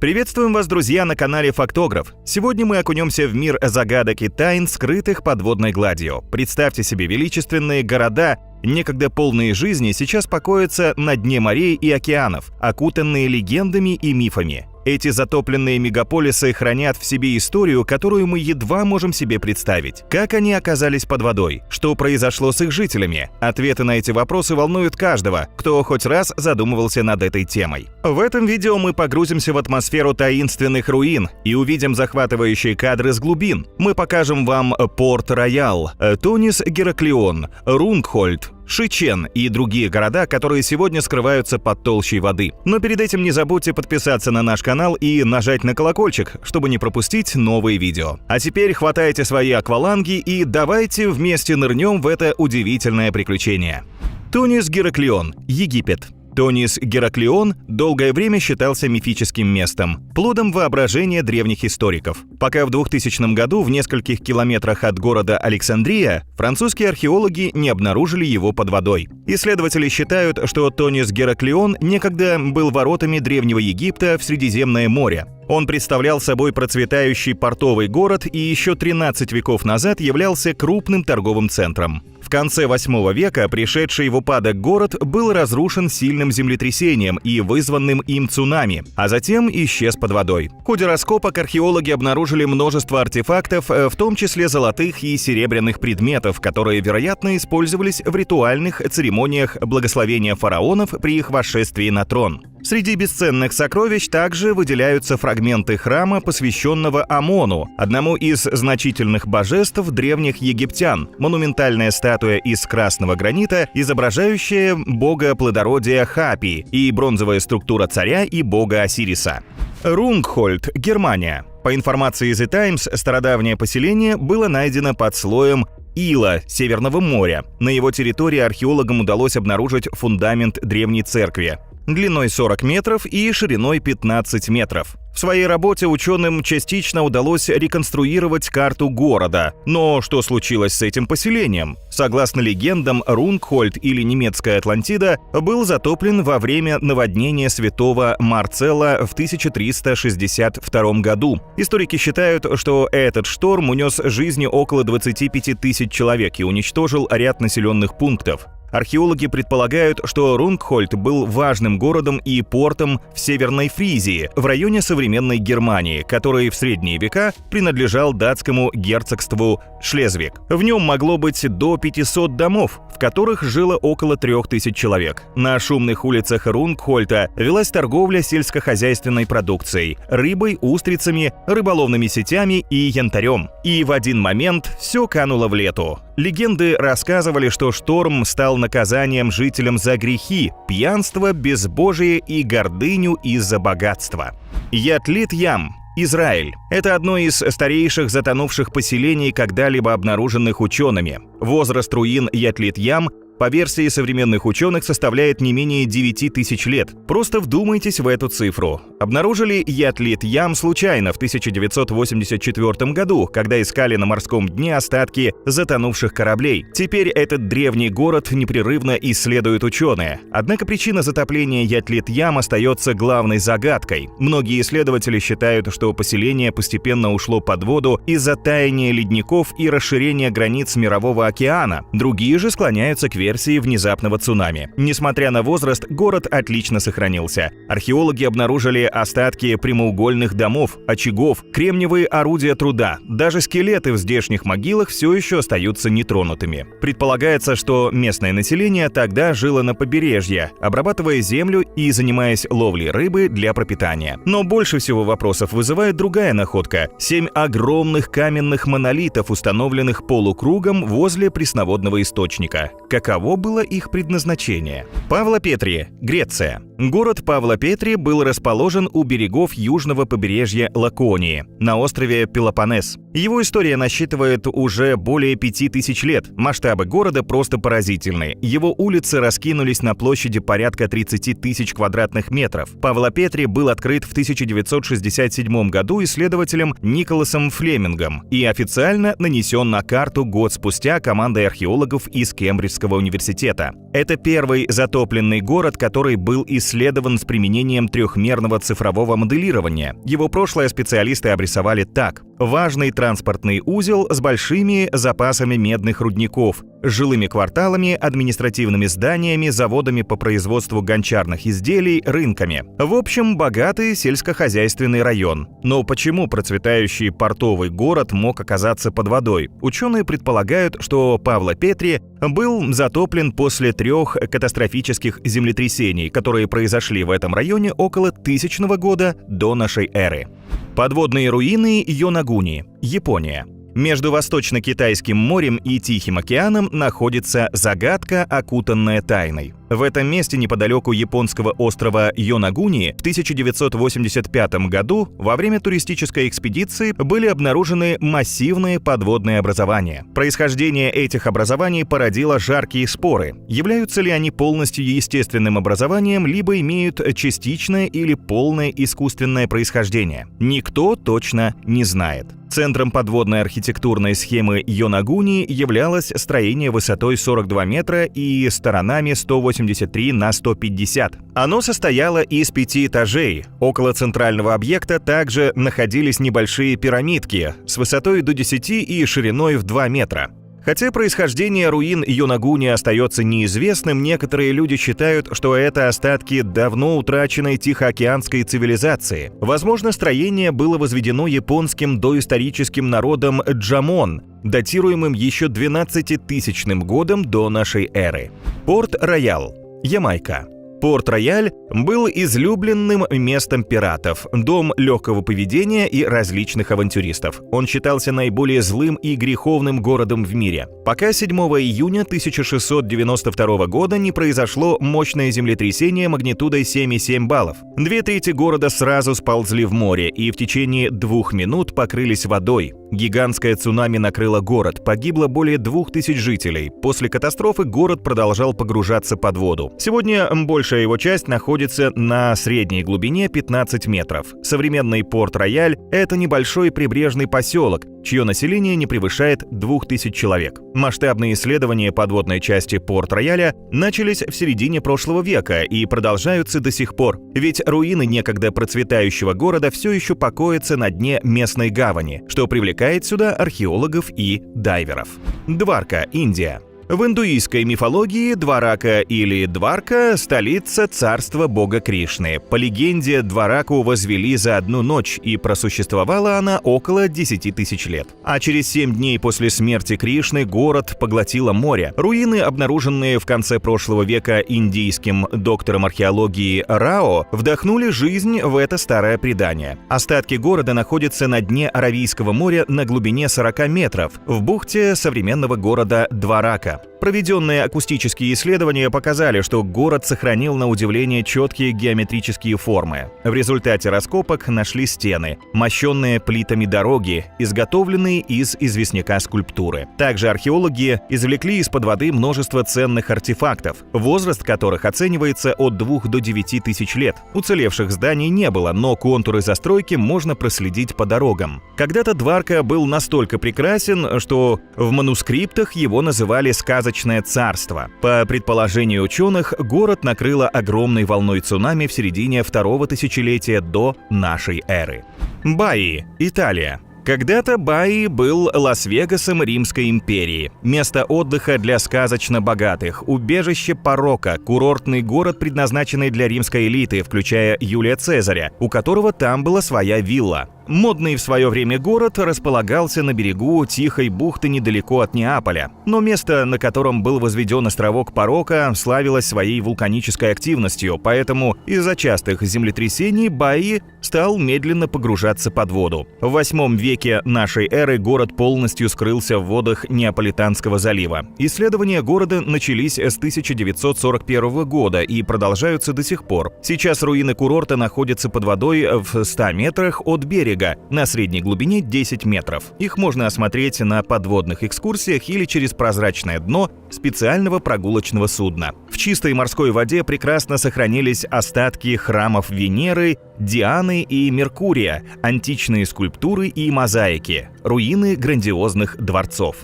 Приветствуем вас, друзья, на канале Фактограф. Сегодня мы окунемся в мир загадок и тайн, скрытых под водной гладью. Представьте себе величественные города, некогда полные жизни, сейчас покоятся на дне морей и океанов, окутанные легендами и мифами. Эти затопленные мегаполисы хранят в себе историю, которую мы едва можем себе представить. Как они оказались под водой? Что произошло с их жителями? Ответы на эти вопросы волнуют каждого, кто хоть раз задумывался над этой темой. В этом видео мы погрузимся в атмосферу таинственных руин и увидим захватывающие кадры с глубин. Мы покажем вам Порт-Роял, Тунис-Гераклион, Рунгхольд, Шичен и другие города, которые сегодня скрываются под толщей воды. Но перед этим не забудьте подписаться на наш канал и нажать на колокольчик, чтобы не пропустить новые видео. А теперь хватайте свои акваланги и давайте вместе нырнем в это удивительное приключение. Тунис-Гераклион, Египет. Тунис-Гераклион долгое время считался мифическим местом, плодом воображения древних историков. Пока в 2000 году в нескольких километрах от города Александрия французские археологи не обнаружили его под водой. Исследователи считают, что Тунис-Гераклион некогда был воротами Древнего Египта в Средиземное море. Он представлял собой процветающий портовый город и еще 13 веков назад являлся крупным торговым центром. В конце 8 века пришедший в упадок город был разрушен сильным землетрясением и вызванным им цунами, а затем исчез под водой. В ходе раскопок археологи обнаружили множество артефактов, в том числе золотых и серебряных предметов, которые, вероятно, использовались в ритуальных церемониях благословения фараонов при их восшествии на трон. Среди бесценных сокровищ также выделяются фрагменты храма, посвященного Амону, одному из значительных божеств древних египтян, монументальная статуя из красного гранита, изображающая бога плодородия Хапи, и бронзовая структура царя и бога Осириса. Рунгхольд, Германия. По информации The Times, стародавнее поселение было найдено под слоем ила Северного моря. На его территории археологам удалось обнаружить фундамент древней церкви длиной 40 метров и шириной 15 метров. В своей работе ученым частично удалось реконструировать карту города. Но что случилось с этим поселением? Согласно легендам, Рунгхольд или немецкая Атлантида был затоплен во время наводнения святого Марцелла в 1362 году. Историки считают, что этот шторм унес жизни около 25 тысяч человек и уничтожил ряд населенных пунктов. Археологи предполагают, что Рунгхольд был важным городом и портом в Северной Фризии, в районе современной Германии, который в средние века принадлежал датскому герцогству Шлезвиг. В нем могло быть до 500 домов, в которых жило около 3000 человек. На шумных улицах Рунгхольда велась торговля сельскохозяйственной продукцией, рыбой, устрицами, рыболовными сетями и янтарем. И в один момент все кануло в лету. Легенды рассказывали, что шторм стал наказанием жителям за грехи, пьянство, безбожие и гордыню из-за богатства. Ятлит-Ям, Израиль. Это одно из старейших затонувших поселений, когда-либо обнаруженных учеными. Возраст руин Ятлит-Ям по версии современных ученых составляет не менее 9000 лет. Просто вдумайтесь в эту цифру. Обнаружили Ятлит-Ям случайно в 1984 году, когда искали на морском дне остатки затонувших кораблей. Теперь этот древний город непрерывно исследуют ученые. Однако причина затопления Ятлит-Ям остается главной загадкой. Многие исследователи считают, что поселение постепенно ушло под воду из-за таяния ледников и расширения границ Мирового океана. Другие же склоняются к версии внезапного цунами. Несмотря на возраст, город отлично сохранился. Археологи обнаружили остатки прямоугольных домов, очагов, кремниевые орудия труда. Даже скелеты в здешних могилах все еще остаются нетронутыми. Предполагается, что местное население тогда жило на побережье, обрабатывая землю и занимаясь ловлей рыбы для пропитания. Но больше всего вопросов вызывает другая находка – 7 огромных каменных монолитов, установленных полукругом возле пресноводного источника. Каково было их предназначение? Павлопетри, Греция. Город Павлопетри был расположен у берегов южного побережья Лаконии, на острове Пелопоннес. Его история насчитывает уже более 5000 лет. Масштабы города просто поразительны. Его улицы раскинулись на площади порядка 30 тысяч квадратных метров. Павлопетри был открыт в 1967 году исследователем Николасом Флемингом и официально нанесен на карту год спустя командой археологов из Кембриджского университета. Это первый затопленный город, который был исследован с применением трехмерного цифрового моделирования. Его прошлое специалисты обрисовали так. Важный транспортный узел с большими запасами медных рудников, жилыми кварталами, административными зданиями, заводами по производству гончарных изделий, рынками. В общем, богатый сельскохозяйственный район. Но почему процветающий портовый город мог оказаться под водой? Ученые предполагают, что Павло Петри был затоплен после 3 катастрофических землетрясений, которые произошли в этом районе около 1000 года до нашей эры. Подводные руины Йонагуни, Япония. Между Восточно-Китайским морем и Тихим океаном находится загадка, окутанная тайной. В этом месте неподалеку японского острова Йонагуни в 1985 году во время туристической экспедиции были обнаружены массивные подводные образования. Происхождение этих образований породило жаркие споры. Являются ли они полностью естественным образованием, либо имеют частичное или полное искусственное происхождение? Никто точно не знает. Центром подводной архитектурной схемы Йонагуни являлось строение высотой 42 метра и сторонами 183 на 150. Оно состояло из 5 этажей. Около центрального объекта также находились небольшие пирамидки с высотой до 10 и шириной в 2 метра. Хотя происхождение руин Йонагуни остается неизвестным, некоторые люди считают, что это остатки давно утраченной тихоокеанской цивилизации. Возможно, строение было возведено японским доисторическим народом Джамон, датируемым еще 12-тысячным годом до нашей эры. Порт-Роял, Ямайка. Порт-Рояль был излюбленным местом пиратов, дом легкого поведения и различных авантюристов. Он считался наиболее злым и греховным городом в мире, пока 7 июня 1692 года не произошло мощное землетрясение магнитудой 7,7 баллов. 2/3 города сразу сползли в море и в течение 2 минут покрылись водой. Гигантское цунами накрыло город, погибло более 2000 жителей. После катастрофы город продолжал погружаться под воду. Сегодня большая его часть находится на средней глубине 15 метров. Современный Порт-Рояль – это небольшой прибрежный поселок, чье население не превышает 2000 человек. Масштабные исследования подводной части Порт-Рояля начались в середине прошлого века и продолжаются до сих пор. Ведь руины некогда процветающего города все еще покоятся на дне местной гавани, что привлекает сюда археологов и дайверов. Дварка, Индия. В индуистской мифологии Дварака или Дварка – столица царства бога Кришны. По легенде, Двараку возвели за одну ночь, и просуществовала она около 10 тысяч лет. А через 7 дней после смерти Кришны город поглотило море. Руины, обнаруженные в конце прошлого века индийским доктором археологии Рао, вдохнули жизнь в это старое предание. Остатки города находятся на дне Аравийского моря на глубине 40 метров, в бухте современного города Дварака. Проведенные акустические исследования показали, что город сохранил на удивление четкие геометрические формы. В результате раскопок нашли стены, мощенные плитами дороги, изготовленные из известняка скульптуры. Также археологи извлекли из-под воды множество ценных артефактов, возраст которых оценивается от 2 до 9 тысяч лет. Уцелевших зданий не было, но контуры застройки можно проследить по дорогам. Когда-то Дварка был настолько прекрасен, что в манускриптах его называли «сказочное царство». По предположению ученых, город накрыло огромной волной цунами в середине 2-го тысячелетия до нашей эры. Баи, Италия. Когда-то Баи был Лас-Вегасом Римской империи, место отдыха для сказочно богатых, убежище порока, курортный город, предназначенный для римской элиты, включая Юлия Цезаря, у которого там была своя вилла. Модный в свое время город располагался на берегу тихой бухты недалеко от Неаполя, но место, на котором был возведен островок Порока, славилось своей вулканической активностью, поэтому из-за частых землетрясений Баи стал медленно погружаться под воду. В 8 веке нашей эры город полностью скрылся в водах Неаполитанского залива. Исследования города начались с 1941 года и продолжаются до сих пор. Сейчас руины курорта находятся под водой в 100 метрах от берега, на средней глубине 10 метров. Их можно осмотреть на подводных экскурсиях или через прозрачное дно специального прогулочного судна. В чистой морской воде прекрасно сохранились остатки храмов Венеры, Дианы и Меркурия, античные скульптуры и мозаики, руины грандиозных дворцов.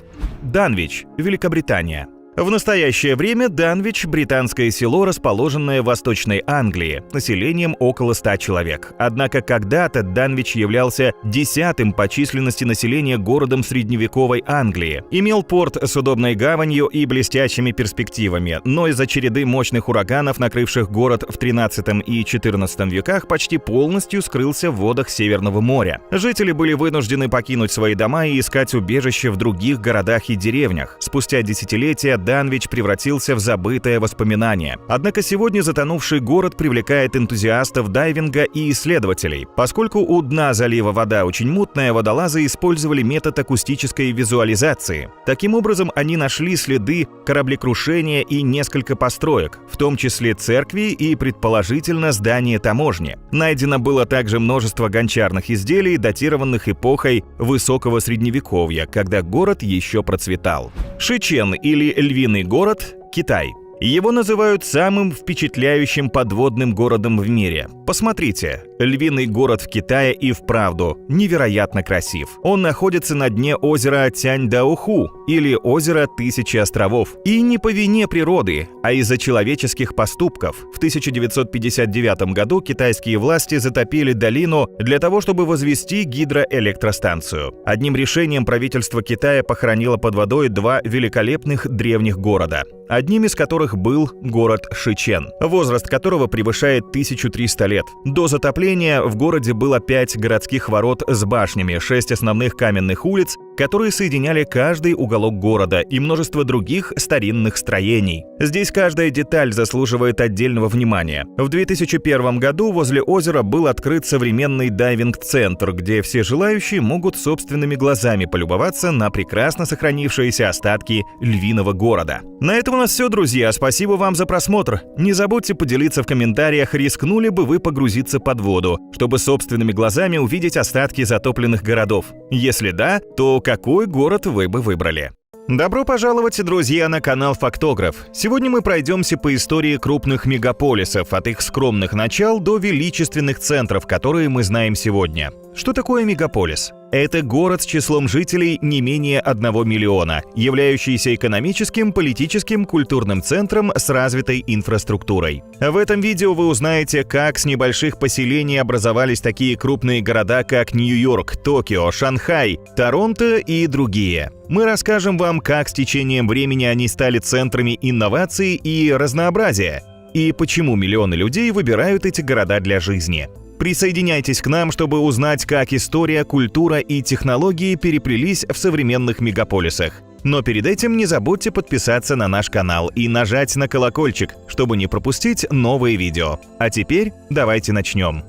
Данвич, Великобритания. В настоящее время Данвич – британское село, расположенное в Восточной Англии, населением около 100 человек. Однако когда-то Данвич являлся 10-м по численности населения городом средневековой Англии. Имел порт с удобной гаванью и блестящими перспективами, но из-за череды мощных ураганов, накрывших город в 13 и 14 веках, почти полностью скрылся в водах Северного моря. Жители были вынуждены покинуть свои дома и искать убежище в других городах и деревнях. Спустя десятилетия Данвич превратился в забытое воспоминание. Однако сегодня затонувший город привлекает энтузиастов дайвинга и исследователей. Поскольку у дна залива вода очень мутная, водолазы использовали метод акустической визуализации. Таким образом, они нашли следы кораблекрушения и несколько построек, в том числе церкви и, предположительно, здание таможни. Найдено было также множество гончарных изделий, датированных эпохой Высокого Средневековья, когда город еще процветал. Шичен или Львиный город, Китай. Его называют самым впечатляющим подводным городом в мире. Посмотрите, Львиный город в Китае и вправду невероятно красив. Он находится на дне озера Тяньдаоху, или озера Тысячи островов. И не по вине природы, а из-за человеческих поступков. В 1959 году китайские власти затопили долину для того, чтобы возвести гидроэлектростанцию. Одним решением правительство Китая похоронило под водой 2 великолепных древних города, одним из которых был город Шичен, возраст которого превышает 1300 лет. До затопления в городе было 5 городских ворот с башнями, 6 основных каменных улиц, которые соединяли каждый уголок города, и множество других старинных строений. Здесь каждая деталь заслуживает отдельного внимания. В 2001 году возле озера был открыт современный дайвинг-центр, где все желающие могут собственными глазами полюбоваться на прекрасно сохранившиеся остатки Львиного города. На этом у нас все, друзья. Спасибо вам за просмотр. Не забудьте поделиться в комментариях, рискнули бы вы погрузиться под воду, чтобы собственными глазами увидеть остатки затопленных городов. Если да, то какой город вы бы выбрали? Добро пожаловать, друзья, на канал Фактограф. Сегодня мы пройдемся по истории крупных мегаполисов, от их скромных начал до величественных центров, которые мы знаем сегодня. Что такое мегаполис? Это город с числом жителей не менее 1 миллиона, являющийся экономическим, политическим, культурным центром с развитой инфраструктурой. В этом видео вы узнаете, как с небольших поселений образовались такие крупные города, как Нью-Йорк, Токио, Шанхай, Торонто и другие. Мы расскажем вам, как с течением времени они стали центрами инноваций и разнообразия, и почему миллионы людей выбирают эти города для жизни. Присоединяйтесь к нам, чтобы узнать, как история, культура и технологии переплелись в современных мегаполисах. Но перед этим не забудьте подписаться на наш канал и нажать на колокольчик, чтобы не пропустить новые видео. А теперь давайте начнем.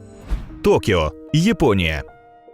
Токио, Япония.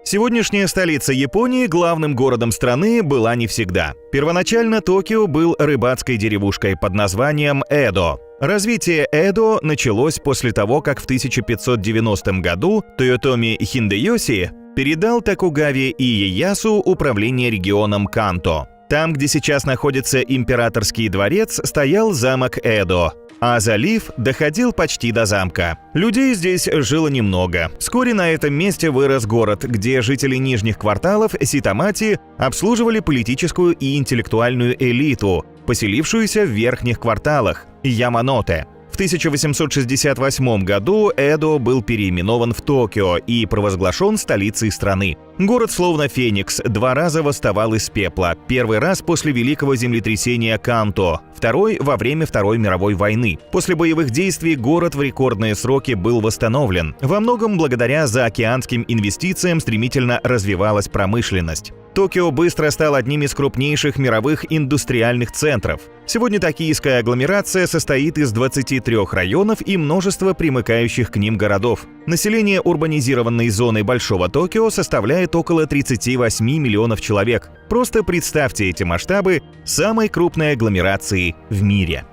Сегодняшняя столица Японии главным городом страны была не всегда. Первоначально Токио был рыбацкой деревушкой под названием Эдо. Развитие Эдо началось после того, как в 1590 году Тойотоми Хидэёси передал Токугаве Иеясу управление регионом Канто. Там, где сейчас находится императорский дворец, стоял замок Эдо, а залив доходил почти до замка. Людей здесь жило немного. Вскоре на этом месте вырос город, где жители нижних кварталов Ситамати обслуживали политическую и интеллектуальную элиту, поселившуюся в верхних кварталах Яманоте. В 1868 году Эдо был переименован в Токио и провозглашен столицей страны. Город, словно феникс, 2 раза восставал из пепла. Первый раз после великого землетрясения Канто, второй во время Второй мировой войны. После боевых действий город в рекордные сроки был восстановлен. Во многом благодаря заокеанским инвестициям стремительно развивалась промышленность. Токио быстро стал одним из крупнейших мировых индустриальных центров. Сегодня токийская агломерация состоит из 23 районов и множества примыкающих к ним городов. Население урбанизированной зоны Большого Токио составляет около 38 миллионов человек. Просто представьте эти масштабы самой крупной агломерации в мире.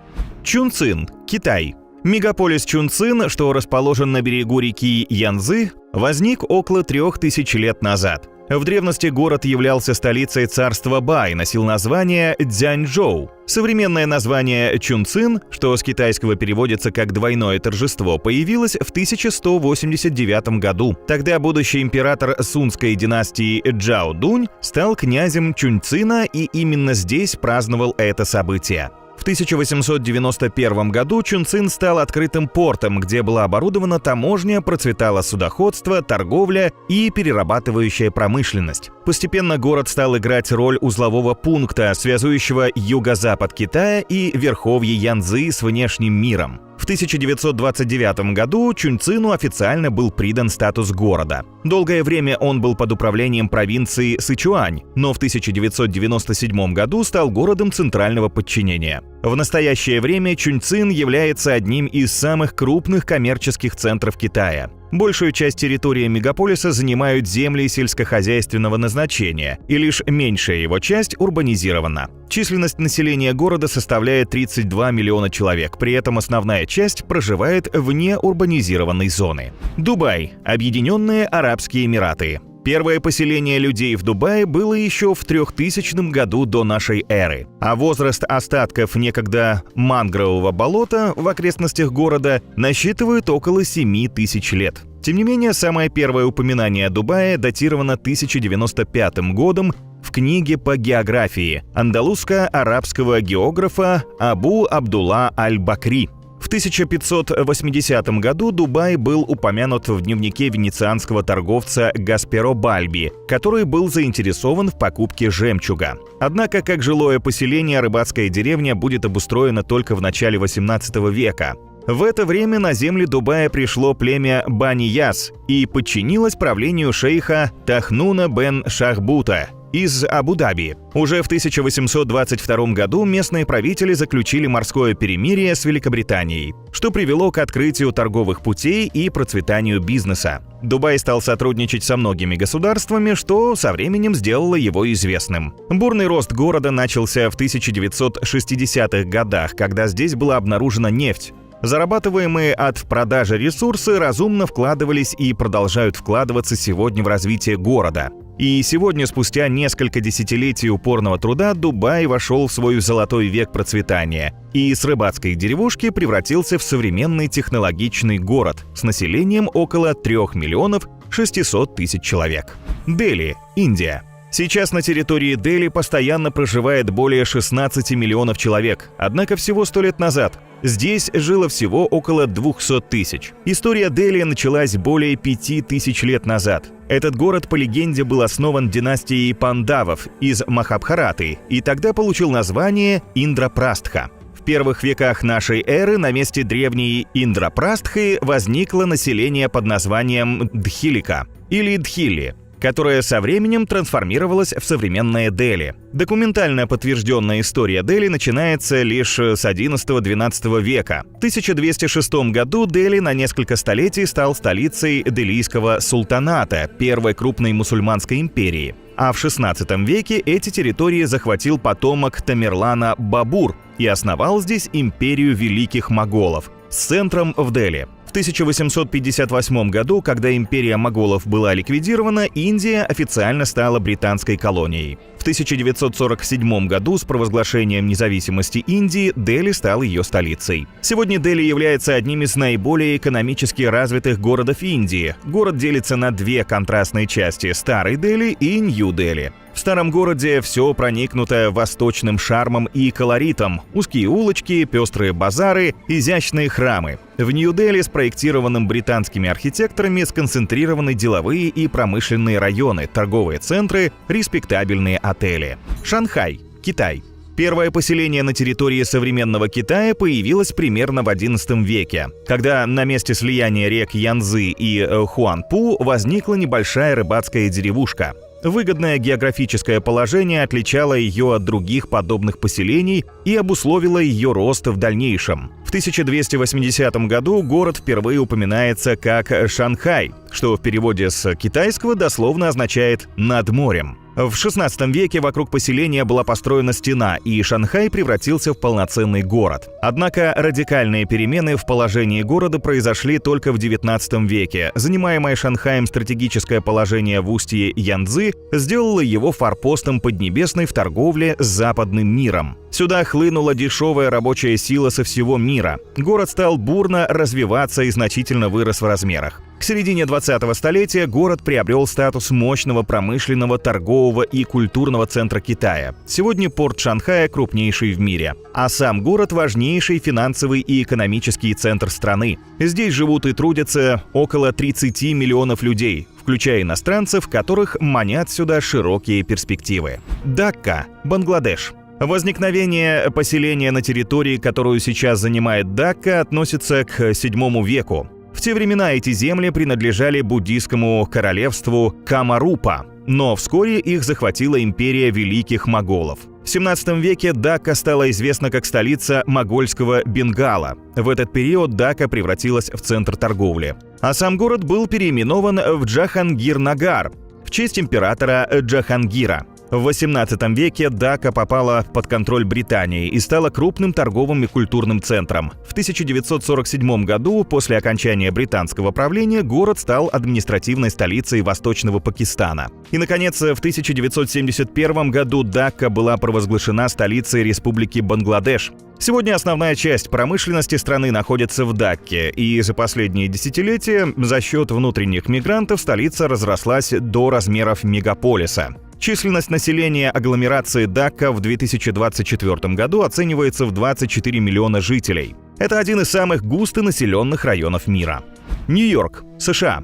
Чунцин, Китай. Мегаполис Чунцин, что расположен на берегу реки Янцзы, возник около 3000 лет назад. В древности город являлся столицей царства Бай, носил название Цзяньчжоу. Современное название Чунцин, что с китайского переводится как «двойное торжество», появилось в 1189 году. Тогда будущий император сунской династии Чжао Дунь стал князем Чунцина и именно здесь праздновал это событие. В 1891 году Чунцин стал открытым портом, где была оборудована таможня, процветало судоходство, торговля и перерабатывающая промышленность. Постепенно город стал играть роль узлового пункта, связующего юго-запад Китая и верховье Янцзы с внешним миром. В 1929 году Чунцину официально был придан статус города. Долгое время он был под управлением провинции Сычуань, но в 1997 году стал городом центрального подчинения. В настоящее время Чунцин является одним из самых крупных коммерческих центров Китая. Большую часть территории мегаполиса занимают земли сельскохозяйственного назначения, и лишь меньшая его часть урбанизирована. Численность населения города составляет 32 миллиона человек, при этом основная часть проживает вне урбанизированной зоны. Дубай – Объединенные Арабские Эмираты. Первое поселение людей в Дубае было еще в 3000 году до нашей эры, а возраст остатков некогда мангрового болота в окрестностях города насчитывает около 7000 лет. Тем не менее, самое первое упоминание о Дубае датировано 1095 годом в книге по географии андалузско-арабского географа Абу Абдулла аль-Бакри. В 1580 году Дубай был упомянут в дневнике венецианского торговца Гасперо Бальби, который был заинтересован в покупке жемчуга. Однако, как жилое поселение, рыбацкая деревня будет обустроена только в начале XVIII века. В это время на земли Дубая пришло племя Бани-Яс и подчинилось правлению шейха Тахнуна бен Шахбута из Абу-Даби. Уже в 1822 году местные правители заключили морское перемирие с Великобританией, что привело к открытию торговых путей и процветанию бизнеса. Дубай стал сотрудничать со многими государствами, что со временем сделало его известным. Бурный рост города начался в 1960-х годах, когда здесь была обнаружена нефть. Зарабатываемые от продажи ресурсы разумно вкладывались и продолжают вкладываться сегодня в развитие города. И сегодня, спустя несколько десятилетий упорного труда, Дубай вошел в свой золотой век процветания и с рыбацкой деревушки превратился в современный технологичный город с населением около 3 миллионов 600 тысяч человек. Дели, Индия. Сейчас на территории Дели постоянно проживает более 16 миллионов человек, однако всего 100 лет назад здесь жило всего около 200 тысяч. История Дели началась более 5000 лет назад. Этот город, по легенде, был основан династией Пандавов из Махабхараты и тогда получил название Индрапрастха. В первых веках нашей эры на месте древней Индрапрастхи возникло население под названием Дхилика или Дхили, которая со временем трансформировалась в современное Дели. Документально подтвержденная история Дели начинается лишь с XI-XII века. В 1206 году Дели на несколько столетий стал столицей Делийского султаната, первой крупной мусульманской империи. А в XVI веке эти территории захватил потомок Тамерлана Бабур и основал здесь империю великих моголов с центром в Дели. В 1858 году, когда империя моголов была ликвидирована, Индия официально стала британской колонией. В 1947 году с провозглашением независимости Индии Дели стал ее столицей. Сегодня Дели является одним из наиболее экономически развитых городов Индии. Город делится на две контрастные части – Старый Дели и Нью-Дели. В старом городе все проникнуто восточным шармом и колоритом. Узкие улочки, пестрые базары, изящные храмы. В Нью-Дели, спроектированном британскими архитекторами, сконцентрированы деловые и промышленные районы, торговые центры, респектабельные отели. Шанхай, Китай. Первое поселение на территории современного Китая появилось примерно в XI веке, когда на месте слияния рек Янцзы и Хуанпу возникла небольшая рыбацкая деревушка. Выгодное географическое положение отличало ее от других подобных поселений и обусловило ее рост в дальнейшем. В 1280 году город впервые упоминается как Шанхай, что в переводе с китайского дословно означает «над морем». В XVI веке вокруг поселения была построена стена, и Шанхай превратился в полноценный город. Однако радикальные перемены в положении города произошли только в XIX веке. Занимаемое Шанхаем стратегическое положение в устье Янцзы сделало его форпостом Поднебесной в торговле с западным миром. Сюда хлынула дешевая рабочая сила со всего мира. Город стал бурно развиваться и значительно вырос в размерах. К середине 20-го столетия город приобрел статус мощного промышленного, торгового и культурного центра Китая. Сегодня порт Шанхая крупнейший в мире. А сам город – важнейший финансовый и экономический центр страны. Здесь живут и трудятся около 30 миллионов людей, включая иностранцев, которых манят сюда широкие перспективы. Дакка, Бангладеш. Возникновение поселения на территории, которую сейчас занимает Дакка, относится к VII веку. В те времена эти земли принадлежали буддийскому королевству Камарупа, но вскоре их захватила империя великих моголов. В XVII веке Дакка стала известна как столица могольского Бенгала. В этот период Дакка превратилась в центр торговли. А сам город был переименован в Джахангир-Нагар в честь императора Джахангира. В XVIII веке Дакка попала под контроль Британии и стала крупным торговым и культурным центром. В 1947 году, после окончания британского правления, город стал административной столицей Восточного Пакистана. И, наконец, в 1971 году Дакка была провозглашена столицей Республики Бангладеш. Сегодня основная часть промышленности страны находится в Дакке, и за последние десятилетия за счет внутренних мигрантов столица разрослась до размеров мегаполиса. Численность населения агломерации Дакка в 2024 году оценивается в 24 миллиона жителей. Это один из самых густонаселенных районов мира. Нью-Йорк, США.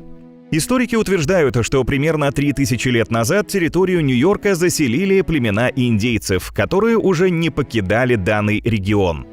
Историки утверждают, что примерно 3000 лет назад территорию Нью-Йорка заселили племена индейцев, которые уже не покидали данный регион.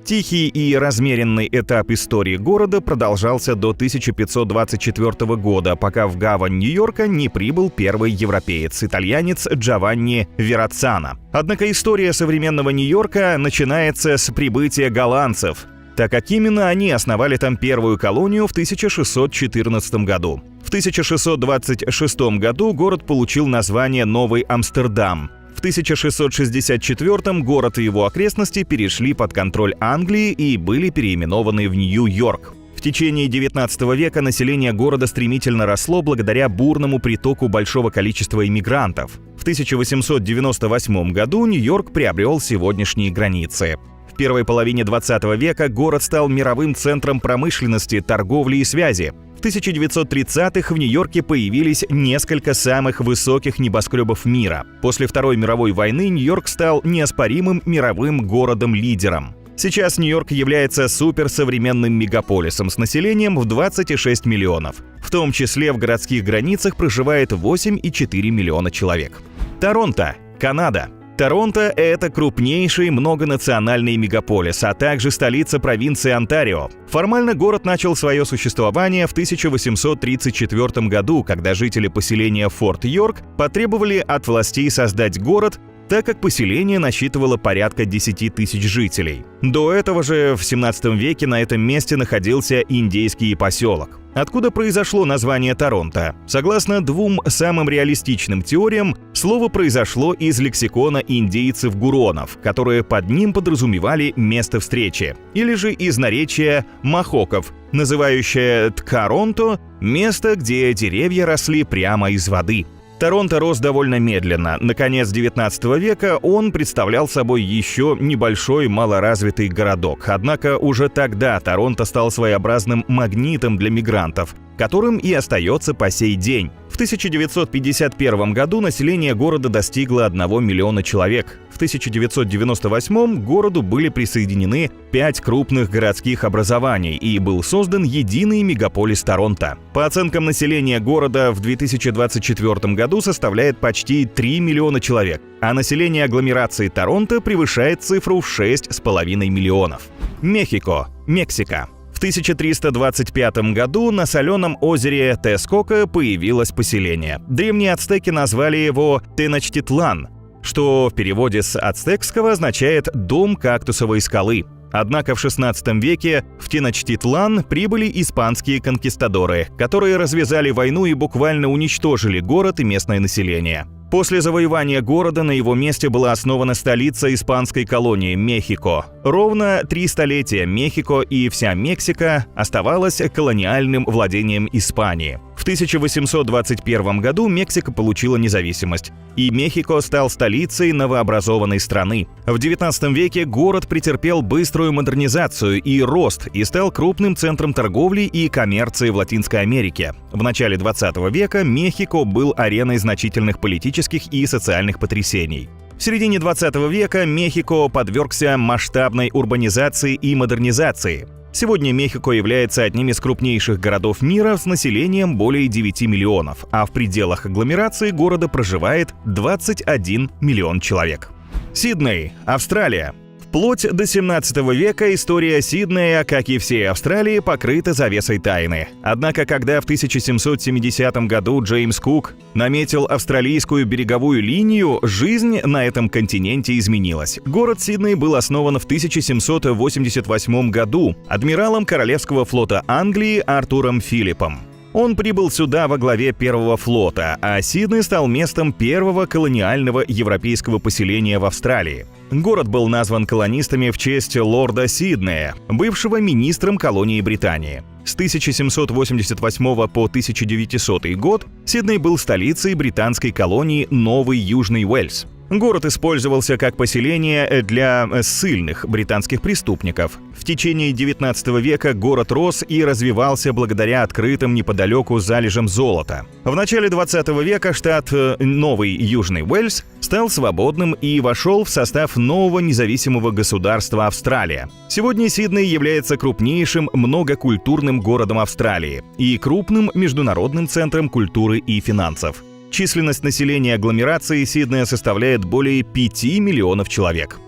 Тихий и размеренный этап истории города продолжался до 1524 года, пока в гавань Нью-Йорка не прибыл первый европеец, итальянец Джованни Верацано. Однако история современного Нью-Йорка начинается с прибытия голландцев, так как именно они основали там первую колонию в 1614 году. В 1626 году город получил название Новый Амстердам. В 1664 город и его окрестности перешли под контроль Англии и были переименованы в Нью-Йорк. В течение XIX века население города стремительно росло благодаря бурному притоку большого количества иммигрантов. В 1898 году Нью-Йорк приобрел сегодняшние границы. В первой половине XX века город стал мировым центром промышленности, торговли и связи. В 1930-х в Нью-Йорке появились несколько самых высоких небоскребов мира. После Второй мировой войны Нью-Йорк стал неоспоримым мировым городом-лидером. Сейчас Нью-Йорк является суперсовременным мегаполисом с населением в 26 миллионов. В том числе в городских границах проживает 8,4 миллиона человек. Торонто, Канада. Торонто – это крупнейший многонациональный мегаполис, а также столица провинции Онтарио. Формально город начал свое существование в 1834 году, когда жители поселения Форт Йорк потребовали от властей создать город, так как поселение насчитывало порядка 10 тысяч жителей. До этого же в 17 веке на этом месте находился индейский поселок. Откуда произошло название Торонто? Согласно двум самым реалистичным теориям, слово произошло из лексикона индейцев-гуронов, которые под ним подразумевали место встречи, или же из наречия махоков, называющее Ткаронто – место, где деревья росли прямо из воды. Торонто рос довольно медленно. На конец XIX века он представлял собой еще небольшой малоразвитый городок. Однако уже тогда Торонто стал своеобразным магнитом для мигрантов, которым и остается по сей день. В 1951 году население города достигло 1 миллиона человек. В 1998 к городу были присоединены 5 крупных городских образований и был создан единый мегаполис Торонто. По оценкам населения города в 2024 году составляет почти 3 миллиона человек, а население агломерации Торонто превышает цифру в 6,5 миллионов. Мехико, Мексика. В 1325 году на соленом озере Тескока появилось поселение. Древние ацтеки назвали его Теночтитлан, что в переводе с ацтекского означает «дом кактусовой скалы». Однако в XVI веке в Теночтитлан прибыли испанские конкистадоры, которые развязали войну и буквально уничтожили город и местное население. После завоевания города на его месте была основана столица испанской колонии Мехико. Ровно 3 столетия Мехико и вся Мексика оставалась колониальным владением Испании. В 1821 году Мексика получила независимость, и Мехико стал столицей новообразованной страны. В XIX веке город претерпел быструю модернизацию и рост и стал крупным центром торговли и коммерции в Латинской Америке. В начале XX века Мехико был ареной значительных политических и социальных потрясений. В середине 20 века Мехико подвергся масштабной урбанизации и модернизации. Сегодня Мехико является одним из крупнейших городов мира с населением более 9 миллионов, а в пределах агломерации города проживает 21 миллион человек. Сидней, Австралия. Вплоть до 17 века история Сиднея, как и всей Австралии, покрыта завесой тайны. Однако, когда в 1770 году Джеймс Кук наметил австралийскую береговую линию, жизнь на этом континенте изменилась. Город Сидней был основан в 1788 году адмиралом Королевского флота Англии Артуром Филиппом. Он прибыл сюда во главе первого флота, а Сидней стал местом первого колониального европейского поселения в Австралии. Город был назван колонистами в честь лорда Сиднея, бывшего министром колонии Британии. С 1788 по 1900 год Сидней был столицей британской колонии Новый Южный Уэльс. Город использовался как поселение для ссыльных британских преступников. В течение XIX века город рос и развивался благодаря открытым неподалеку залежам золота. В начале XX века штат Новый Южный Уэльс стал свободным и вошел в состав нового независимого государства Австралия. Сегодня Сидней является крупнейшим многокультурным городом Австралии и крупным международным центром культуры и финансов. Численность населения агломерации Сиднея составляет более 5 миллионов человек.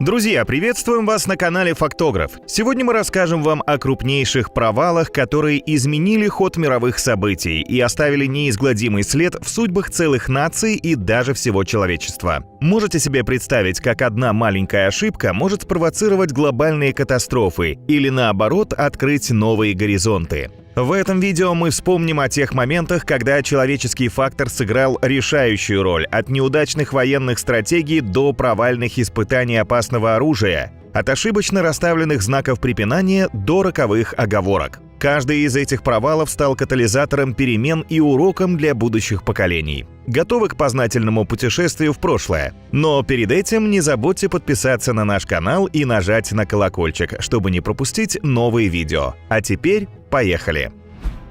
Друзья, приветствуем вас на канале Фактограф. Сегодня мы расскажем вам о крупнейших провалах, которые изменили ход мировых событий и оставили неизгладимый след в судьбах целых наций и даже всего человечества. Можете себе представить, как одна маленькая ошибка может спровоцировать глобальные катастрофы или, наоборот, открыть новые горизонты? В этом видео мы вспомним о тех моментах, когда человеческий фактор сыграл решающую роль, от неудачных военных стратегий до провальных испытаний опасного оружия, от ошибочно расставленных знаков препинания до роковых оговорок. Каждый из этих провалов стал катализатором перемен и уроком для будущих поколений. Готовы к познательному путешествию в прошлое? Но перед этим не забудьте подписаться на наш канал и нажать на колокольчик, чтобы не пропустить новые видео. А теперь поехали!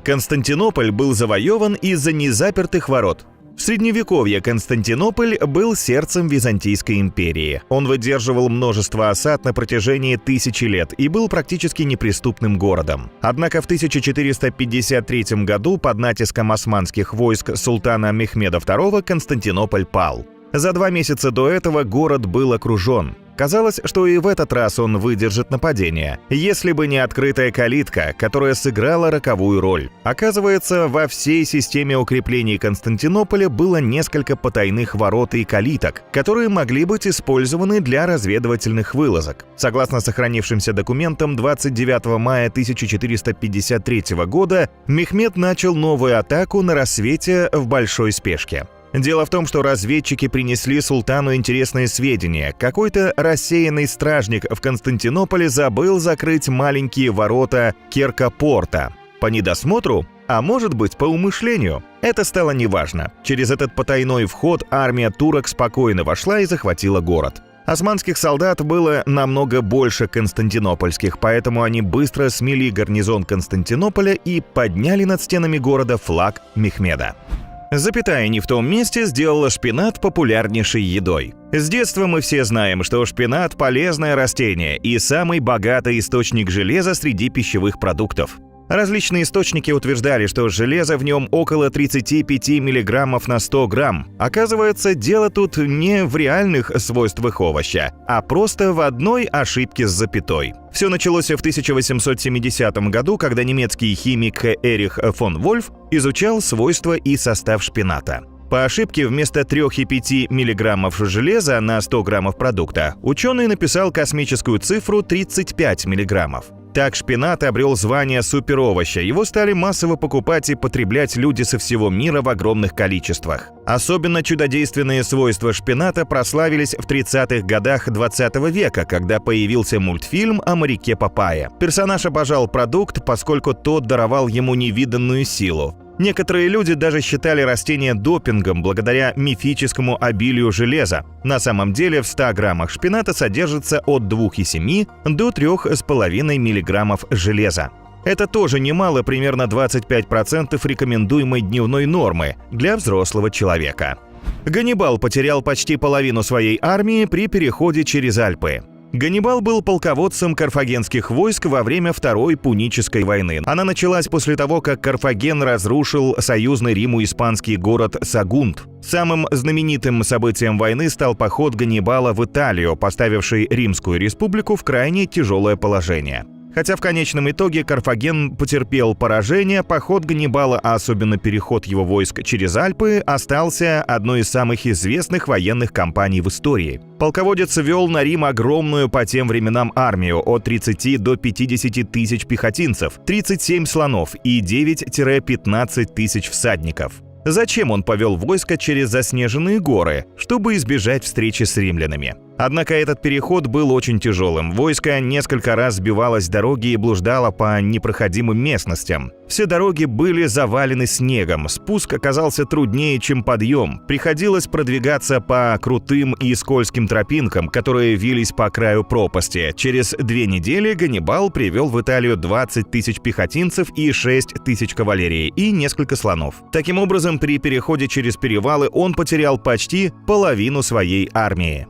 Константинополь был завоеван из-за незапертых ворот. В Средневековье Константинополь был сердцем Византийской империи. Он выдерживал множество осад на протяжении тысячи лет и был практически неприступным городом. Однако в 1453 году под натиском османских войск султана Мехмеда II Константинополь пал. За 2 месяца до этого город был окружен. Казалось, что и в этот раз он выдержит нападение, если бы не открытая калитка, которая сыграла роковую роль. Оказывается, во всей системе укреплений Константинополя было несколько потайных ворот и калиток, которые могли быть использованы для разведывательных вылазок. Согласно сохранившимся документам, 29 мая 1453 года Мехмед начал новую атаку на рассвете в большой спешке. Дело в том, что разведчики принесли султану интересные сведения. Какой-то рассеянный стражник в Константинополе забыл закрыть маленькие ворота Керка-порта. По недосмотру? А может быть, по умышлению? Это стало неважно. Через этот потайной вход армия турок спокойно вошла и захватила город. Османских солдат было намного больше константинопольских, поэтому они быстро смели гарнизон Константинополя и подняли над стенами города флаг Мехмеда. Запятая не в том месте сделала шпинат популярнейшей едой. С детства мы все знаем, что шпинат – полезное растение и самый богатый источник железа среди пищевых продуктов. Различные источники утверждали, что железа в нем около 35 мг на 100 грамм. Оказывается, дело тут не в реальных свойствах овоща, а просто в одной ошибке с запятой. Все началось в 1870 году, когда немецкий химик Эрих фон Вольф изучал свойства и состав шпината. По ошибке вместо 3,5 мг железа на 100 граммов продукта ученый написал космическую цифру 35 мг. Так шпинат обрел звание суперовоща, его стали массово покупать и потреблять люди со всего мира в огромных количествах. Особенно чудодейственные свойства шпината прославились в 30-х годах 20 века, когда появился мультфильм о моряке Попае. Персонаж обожал продукт, поскольку тот даровал ему невиданную силу. Некоторые люди даже считали растение допингом благодаря мифическому обилию железа. На самом деле в 100 граммах шпината содержится от 2,7 до 3,5 миллиграммов железа. Это тоже немало, примерно 25% рекомендуемой дневной нормы для взрослого человека. Ганнибал потерял почти половину своей армии при переходе через Альпы. Ганнибал был полководцем карфагенских войск во время Второй Пунической войны. Она началась после того, как Карфаген разрушил союзный Риму испанский город Сагунт. Самым знаменитым событием войны стал поход Ганнибала в Италию, поставивший Римскую республику в крайне тяжелое положение. Хотя в конечном итоге Карфаген потерпел поражение, поход Ганнибала, а особенно переход его войск через Альпы, остался одной из самых известных военных кампаний в истории. Полководец вел на Рим огромную по тем временам армию от 30 до 50 тысяч пехотинцев, 37 слонов и 9-15 тысяч всадников. Зачем он повел войско через заснеженные горы? Чтобы избежать встречи с римлянами. Однако этот переход был очень тяжелым. Войско несколько раз сбивалось с дороги и блуждало по непроходимым местностям. Все дороги были завалены снегом, спуск оказался труднее, чем подъем. Приходилось продвигаться по крутым и скользким тропинкам, которые вились по краю пропасти. Через 2 недели Ганнибал привел в Италию 20 тысяч пехотинцев и 6 тысяч кавалерии и несколько слонов. Таким образом, при переходе через перевалы он потерял почти половину своей армии.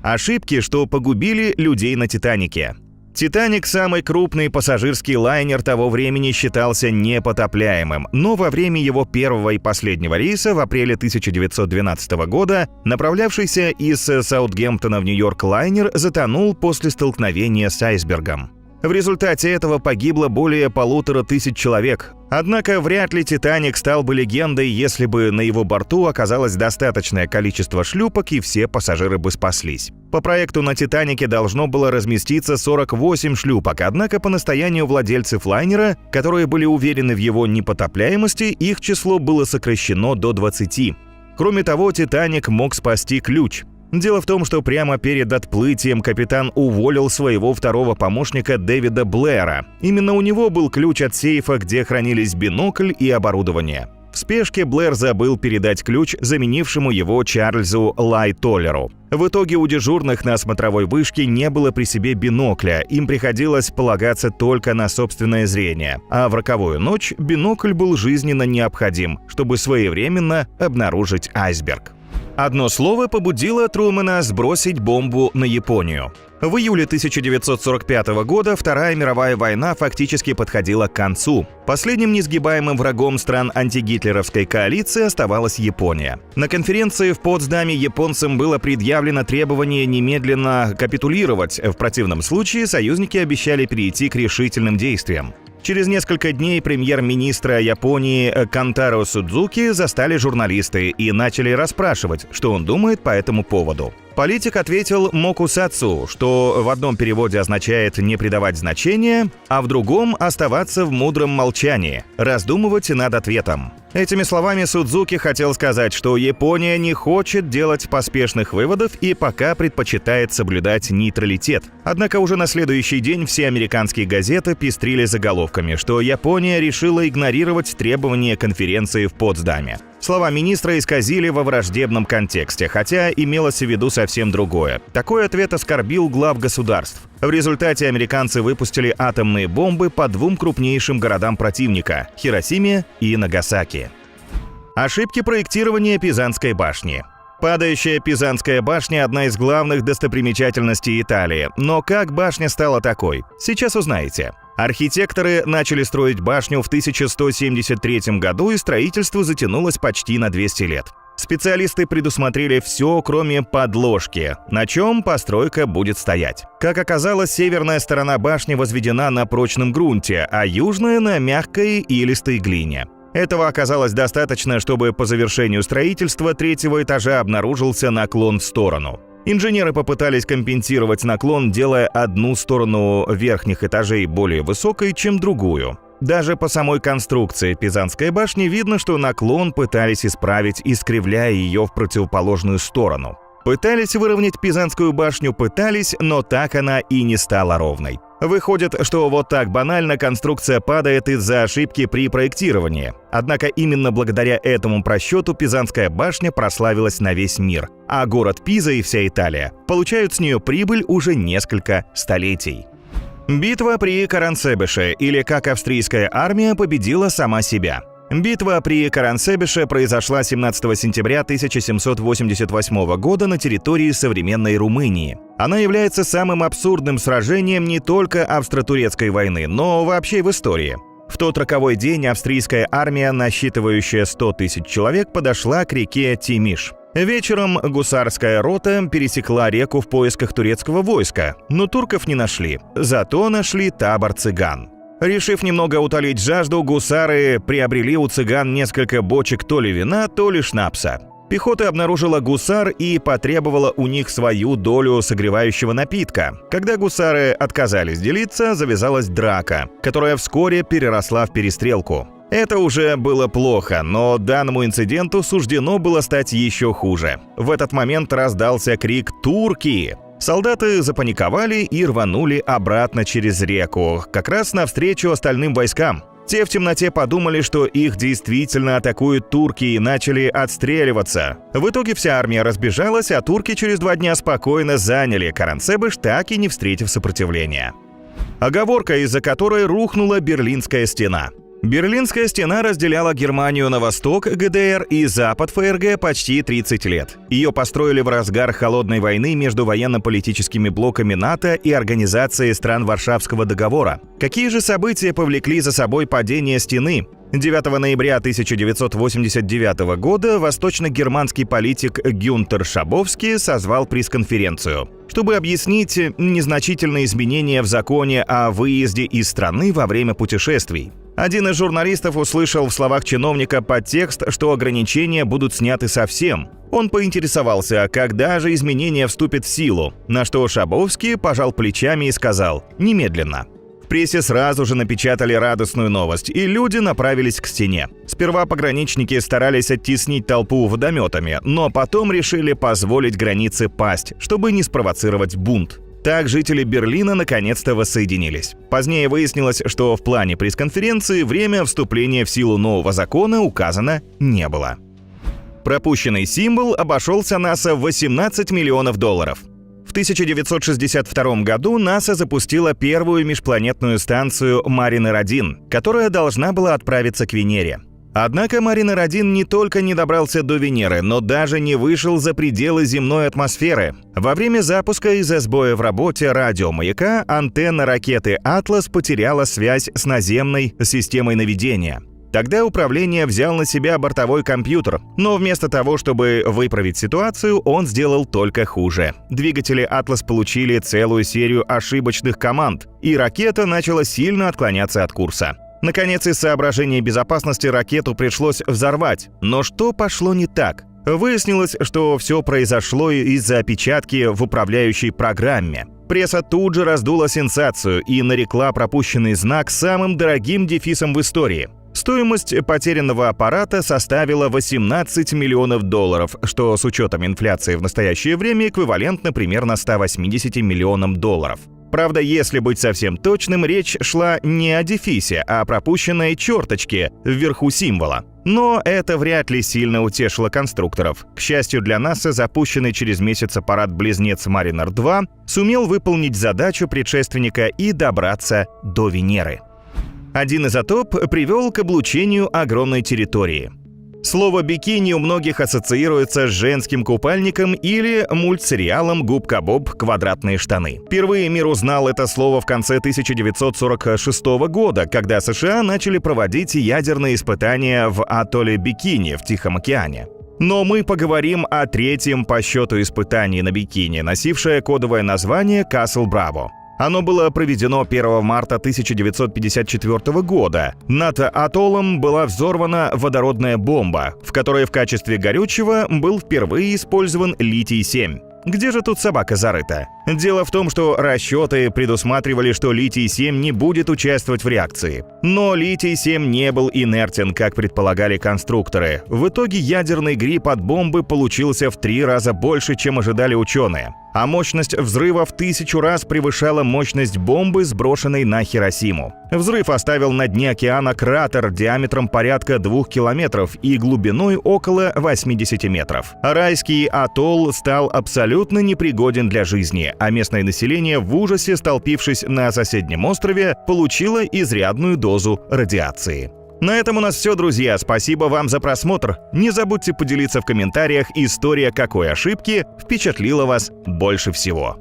Ошибки, что погубили людей на «Титанике». «Титаник», самый крупный пассажирский лайнер того времени, считался непотопляемым, но во время его первого и последнего рейса в апреле 1912 года направлявшийся из Саутгемптона в Нью-Йорк лайнер затонул после столкновения с айсбергом. В результате этого погибло более 1500 человек. Однако вряд ли «Титаник» стал бы легендой, если бы на его борту оказалось достаточное количество шлюпок и все пассажиры бы спаслись. По проекту на «Титанике» должно было разместиться 48 шлюпок, однако по настоянию владельцев лайнера, которые были уверены в его непотопляемости, их число было сокращено до 20. Кроме того, «Титаник» мог спасти ключ. Дело в том, что прямо перед отплытием капитан уволил своего второго помощника Дэвида Блэра. Именно у него был ключ от сейфа, где хранились бинокль и оборудование. В спешке Блэр забыл передать ключ заменившему его Чарльзу Лайтоллеру. В итоге у дежурных на смотровой вышке не было при себе бинокля, им приходилось полагаться только на собственное зрение. А в роковую ночь бинокль был жизненно необходим, чтобы своевременно обнаружить айсберг. Одно слово побудило Трумэна сбросить бомбу на Японию. В июле 1945 года Вторая мировая война фактически подходила к концу. Последним несгибаемым врагом стран антигитлеровской коалиции оставалась Япония. На конференции в Потсдаме японцам было предъявлено требование немедленно капитулировать, в противном случае союзники обещали перейти к решительным действиям. Через несколько дней премьер-министра Японии Кантаро Судзуки застали журналисты и начали расспрашивать, что он думает по этому поводу. Политик ответил «мокусацу», что в одном переводе означает «не придавать значения», а в другом «оставаться в мудром молчании», раздумывать над ответом. Этими словами Судзуки хотел сказать, что Япония не хочет делать поспешных выводов и пока предпочитает соблюдать нейтралитет. Однако уже на следующий день все американские газеты пестрили заголовками, что Япония решила игнорировать требования конференции в Потсдаме. Слова министра исказили во враждебном контексте, хотя имелось в виду совсем другое. Такой ответ оскорбил глав государств. В результате американцы выпустили атомные бомбы по 2 крупнейшим городам противника – Хиросиме и Нагасаки. Ошибки проектирования Пизанской башни. Падающая Пизанская башня – одна из главных достопримечательностей Италии. Но как башня стала такой? Сейчас узнаете. Архитекторы начали строить башню в 1173 году, и строительство затянулось почти на 200 лет. Специалисты предусмотрели все, кроме подложки, на чем постройка будет стоять. Как оказалось, северная сторона башни возведена на прочном грунте, а южная – на мягкой и илистой глине. Этого оказалось достаточно, чтобы по завершению строительства 3-го этажа обнаружился наклон в сторону. Инженеры попытались компенсировать наклон, делая одну сторону верхних этажей более высокой, чем другую. Даже по самой конструкции Пизанской башни видно, что наклон пытались исправить, искривляя ее в противоположную сторону. Пытались выровнять Пизанскую башню, но так она и не стала ровной. Выходит, что вот так банально конструкция падает из-за ошибки при проектировании. Однако именно благодаря этому просчету Пизанская башня прославилась на весь мир, а город Пиза и вся Италия получают с нее прибыль уже несколько столетий. Битва при Карансебеше, или как австрийская армия победила сама себя. Битва при Карансебеше произошла 17 сентября 1788 года на территории современной Румынии. Она является самым абсурдным сражением не только австро-турецкой войны, но вообще в истории. В тот роковой день австрийская армия, насчитывающая 100 тысяч человек, подошла к реке Тимиш. Вечером гусарская рота пересекла реку в поисках турецкого войска, но турков не нашли. Зато нашли табор цыган. Решив немного утолить жажду, гусары приобрели у цыган несколько бочек то ли вина, то ли шнапса. Пехота обнаружила гусар и потребовала у них свою долю согревающего напитка. Когда гусары отказались делиться, завязалась драка, которая вскоре переросла в перестрелку. Это уже было плохо, но данному инциденту суждено было стать еще хуже. В этот момент раздался крик «Турки!». Солдаты запаниковали и рванули обратно через реку, как раз навстречу остальным войскам. Те в темноте подумали, что их действительно атакуют турки, и начали отстреливаться. В итоге вся армия разбежалась, а турки через 2 дня спокойно заняли Карансебеш, так и не встретив сопротивления. Оговорка, из-за которой рухнула Берлинская стена. Берлинская стена разделяла Германию на восток, ГДР, и запад ФРГ почти 30 лет. Ее построили в разгар холодной войны между военно-политическими блоками НАТО и Организацией стран Варшавского договора. Какие же события повлекли за собой падение стены? 9 ноября 1989 года восточно-германский политик Гюнтер Шабовский созвал пресс-конференцию, чтобы объяснить незначительные изменения в законе о выезде из страны во время путешествий. Один из журналистов услышал в словах чиновника подтекст, что ограничения будут сняты совсем. Он поинтересовался, когда же изменения вступят в силу, на что Шабовский пожал плечами и сказал «немедленно». В прессе сразу же напечатали радостную новость, и люди направились к стене. Сперва пограничники старались оттеснить толпу водометами, но потом решили позволить границе пасть, чтобы не спровоцировать бунт. Так жители Берлина наконец-то воссоединились. Позднее выяснилось, что в плане пресс-конференции время вступления в силу нового закона указано не было. Пропущенный символ обошелся НАСА в $18 миллионов. В 1962 году НАСА запустила первую межпланетную станцию Маринер-1, которая должна была отправиться к Венере. Однако Маринер-1 не только не добрался до Венеры, но даже не вышел за пределы земной атмосферы. Во время запуска из-за сбоя в работе радиомаяка антенна ракеты «Атлас» потеряла связь с наземной системой наведения. Тогда управление взял на себя бортовой компьютер, но вместо того, чтобы выправить ситуацию, он сделал только хуже. Двигатели «Атлас» получили целую серию ошибочных команд, и ракета начала сильно отклоняться от курса. Наконец, из соображений безопасности ракету пришлось взорвать. Но что пошло не так? Выяснилось, что все произошло из-за опечатки в управляющей программе. Пресса тут же раздула сенсацию и нарекла пропущенный знак самым дорогим дефисом в истории. Стоимость потерянного аппарата составила $18 миллионов, что с учетом инфляции в настоящее время эквивалентно примерно $180 миллионам. Правда, если быть совсем точным, речь шла не о дефисе, а о пропущенной черточке вверху символа. Но это вряд ли сильно утешило конструкторов. К счастью для НАСА, запущенный через месяц аппарат-близнец Маринер-2 сумел выполнить задачу предшественника и добраться до Венеры. Один изотоп привел к облучению огромной территории. Слово «бикини» у многих ассоциируется с женским купальником или мультсериалом «Губка Боб. Квадратные штаны». Впервые мир узнал это слово в конце 1946 года, когда США начали проводить ядерные испытания в атолле Бикини в Тихом океане. Но мы поговорим о третьем по счету испытании на Бикини, носившее кодовое название «Касл Браво». Оно было проведено 1 марта 1954 года. Над атоллом была взорвана водородная бомба, в которой в качестве горючего был впервые использован литий-7. Где же тут собака зарыта? Дело в том, что расчеты предусматривали, что литий-7 не будет участвовать в реакции. Но литий-7 не был инертен, как предполагали конструкторы. В итоге ядерный гриб от бомбы получился в 3 раза больше, чем ожидали ученые. А мощность взрыва в 1000 раз превышала мощность бомбы, сброшенной на Хиросиму. Взрыв оставил на дне океана кратер диаметром порядка 2 километров и глубиной около 80 метров. Райский атолл стал абсолютно непригоден для жизни, а местное население в ужасе, столпившись на соседнем острове, получило изрядную дозу радиации. На этом у нас все, друзья. Спасибо вам за просмотр. Не забудьте поделиться в комментариях, история какой ошибки впечатлила вас больше всего.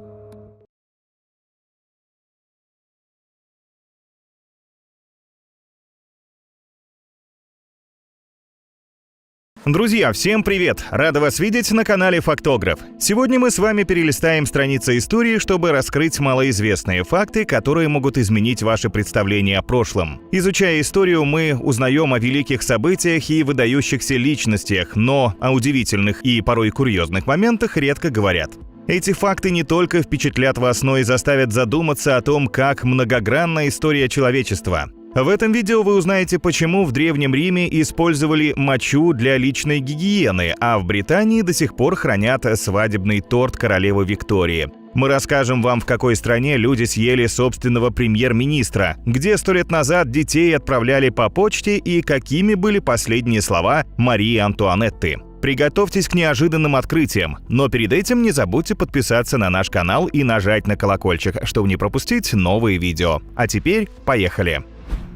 Друзья, всем привет! Рада вас видеть на канале Фактограф. Сегодня мы с вами перелистаем страницы истории, чтобы раскрыть малоизвестные факты, которые могут изменить ваше представление о прошлом. Изучая историю, мы узнаем о великих событиях и выдающихся личностях, но о удивительных и порой курьезных моментах редко говорят. Эти факты не только впечатлят вас, но и заставят задуматься о том, как многогранна история человечества. В этом видео вы узнаете, почему в Древнем Риме использовали мочу для личной гигиены, а в Британии до сих пор хранят свадебный торт королевы Виктории. Мы расскажем вам, в какой стране люди съели собственного премьер-министра, где 100 лет назад детей отправляли по почте и какими были последние слова Марии Антуанетты. Приготовьтесь к неожиданным открытиям, но перед этим не забудьте подписаться на наш канал и нажать на колокольчик, чтобы не пропустить новые видео. А теперь поехали!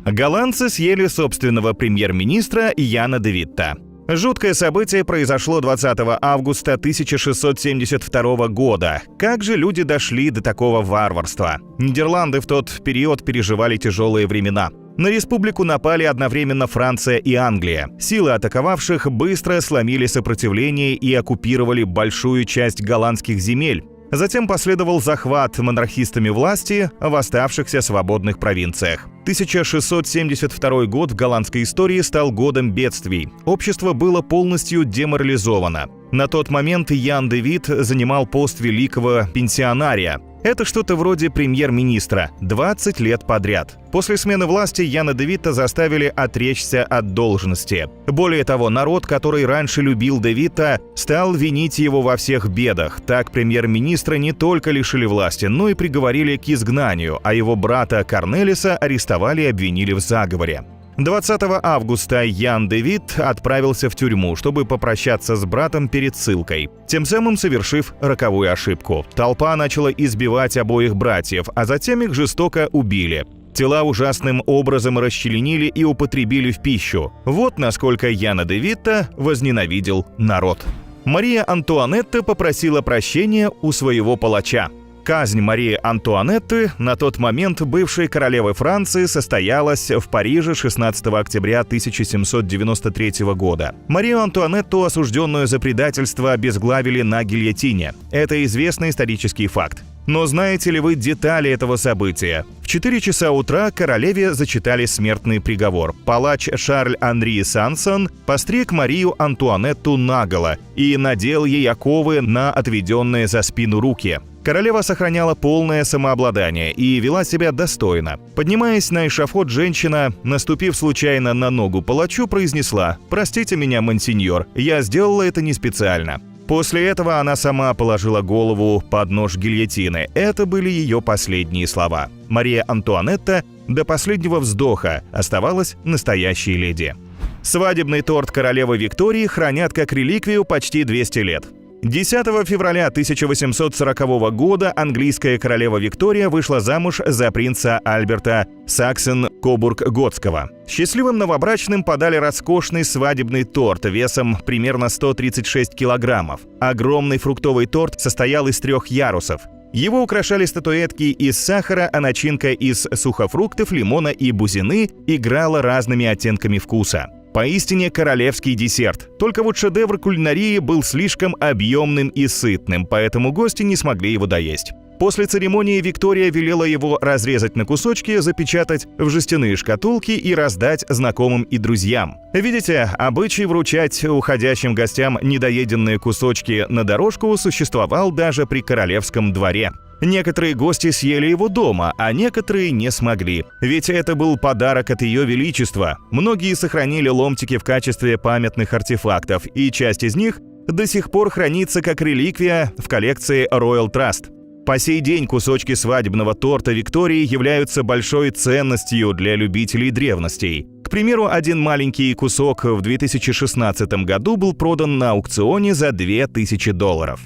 Голландцы съели собственного премьер-министра Яна де Витта. Жуткое событие произошло 20 августа 1672 года. Как же люди дошли до такого варварства? Нидерланды в тот период переживали тяжелые времена. На республику напали одновременно Франция и Англия. Силы атаковавших быстро сломили сопротивление и оккупировали большую часть голландских земель. Затем последовал захват монархистами власти в оставшихся свободных провинциях. 1672 год в голландской истории стал годом бедствий. Общество было полностью деморализовано. На тот момент Ян де Вит занимал пост великого пенсионария. Это что-то вроде премьер-министра 20 лет подряд. После смены власти Яна де Витта заставили отречься от должности. Более того, народ, который раньше любил де Витта, стал винить его во всех бедах. Так премьер-министра не только лишили власти, но и приговорили к изгнанию, а его брата Корнелиса арестовали и обвинили в заговоре. 20 августа Ян де Вит отправился в тюрьму, чтобы попрощаться с братом перед ссылкой, тем самым совершив роковую ошибку. Толпа начала избивать обоих братьев, а затем их жестоко убили. Тела ужасным образом расчленили и употребили в пищу. Вот насколько Яна де Витта возненавидел народ. Мария Антуанетта попросила прощения у своего палача. Казнь Марии Антуанетты, на тот момент бывшей королевы Франции, состоялась в Париже 16 октября 1793 года. Марию Антуанетту, осужденную за предательство, обезглавили на гильотине. Это известный исторический факт. Но знаете ли вы детали этого события? В 4 часа утра королеве зачитали смертный приговор. Палач Шарль-Анри Сансон постриг Марию Антуанетту наголо и надел ей оковы на отведенные за спину руки. Королева сохраняла полное самообладание и вела себя достойно. Поднимаясь на эшафот, женщина, наступив случайно на ногу палачу, произнесла: «Простите меня, монсеньор, я сделала это не специально». После этого она сама положила голову под нож гильотины. Это были ее последние слова. Мария Антуанетта до последнего вздоха оставалась настоящей леди. Свадебный торт королевы Виктории хранят как реликвию почти 200 лет. 10 февраля 1840 года английская королева Виктория вышла замуж за принца Альберта Саксон-Кобург-Готского. Счастливым новобрачным подали роскошный свадебный торт весом примерно 136 килограммов. Огромный фруктовый торт состоял из 3 ярусов. Его украшали статуэтки из сахара, а начинка из сухофруктов, лимона и бузины играла разными оттенками вкуса. Поистине королевский десерт. Только вот шедевр кулинарии был слишком объемным и сытным, поэтому гости не смогли его доесть. После церемонии Виктория велела его разрезать на кусочки, запечатать в жестяные шкатулки и раздать знакомым и друзьям. Видите, обычай вручать уходящим гостям недоеденные кусочки на дорожку существовал даже при королевском дворе. Некоторые гости съели его дома, а некоторые не смогли. Ведь это был подарок от Ее Величества. Многие сохранили ломтики в качестве памятных артефактов, и часть из них до сих пор хранится как реликвия в коллекции Royal Trust. По сей день кусочки свадебного торта Виктории являются большой ценностью для любителей древностей. К примеру, один маленький кусок в 2016 году был продан на аукционе за $2000.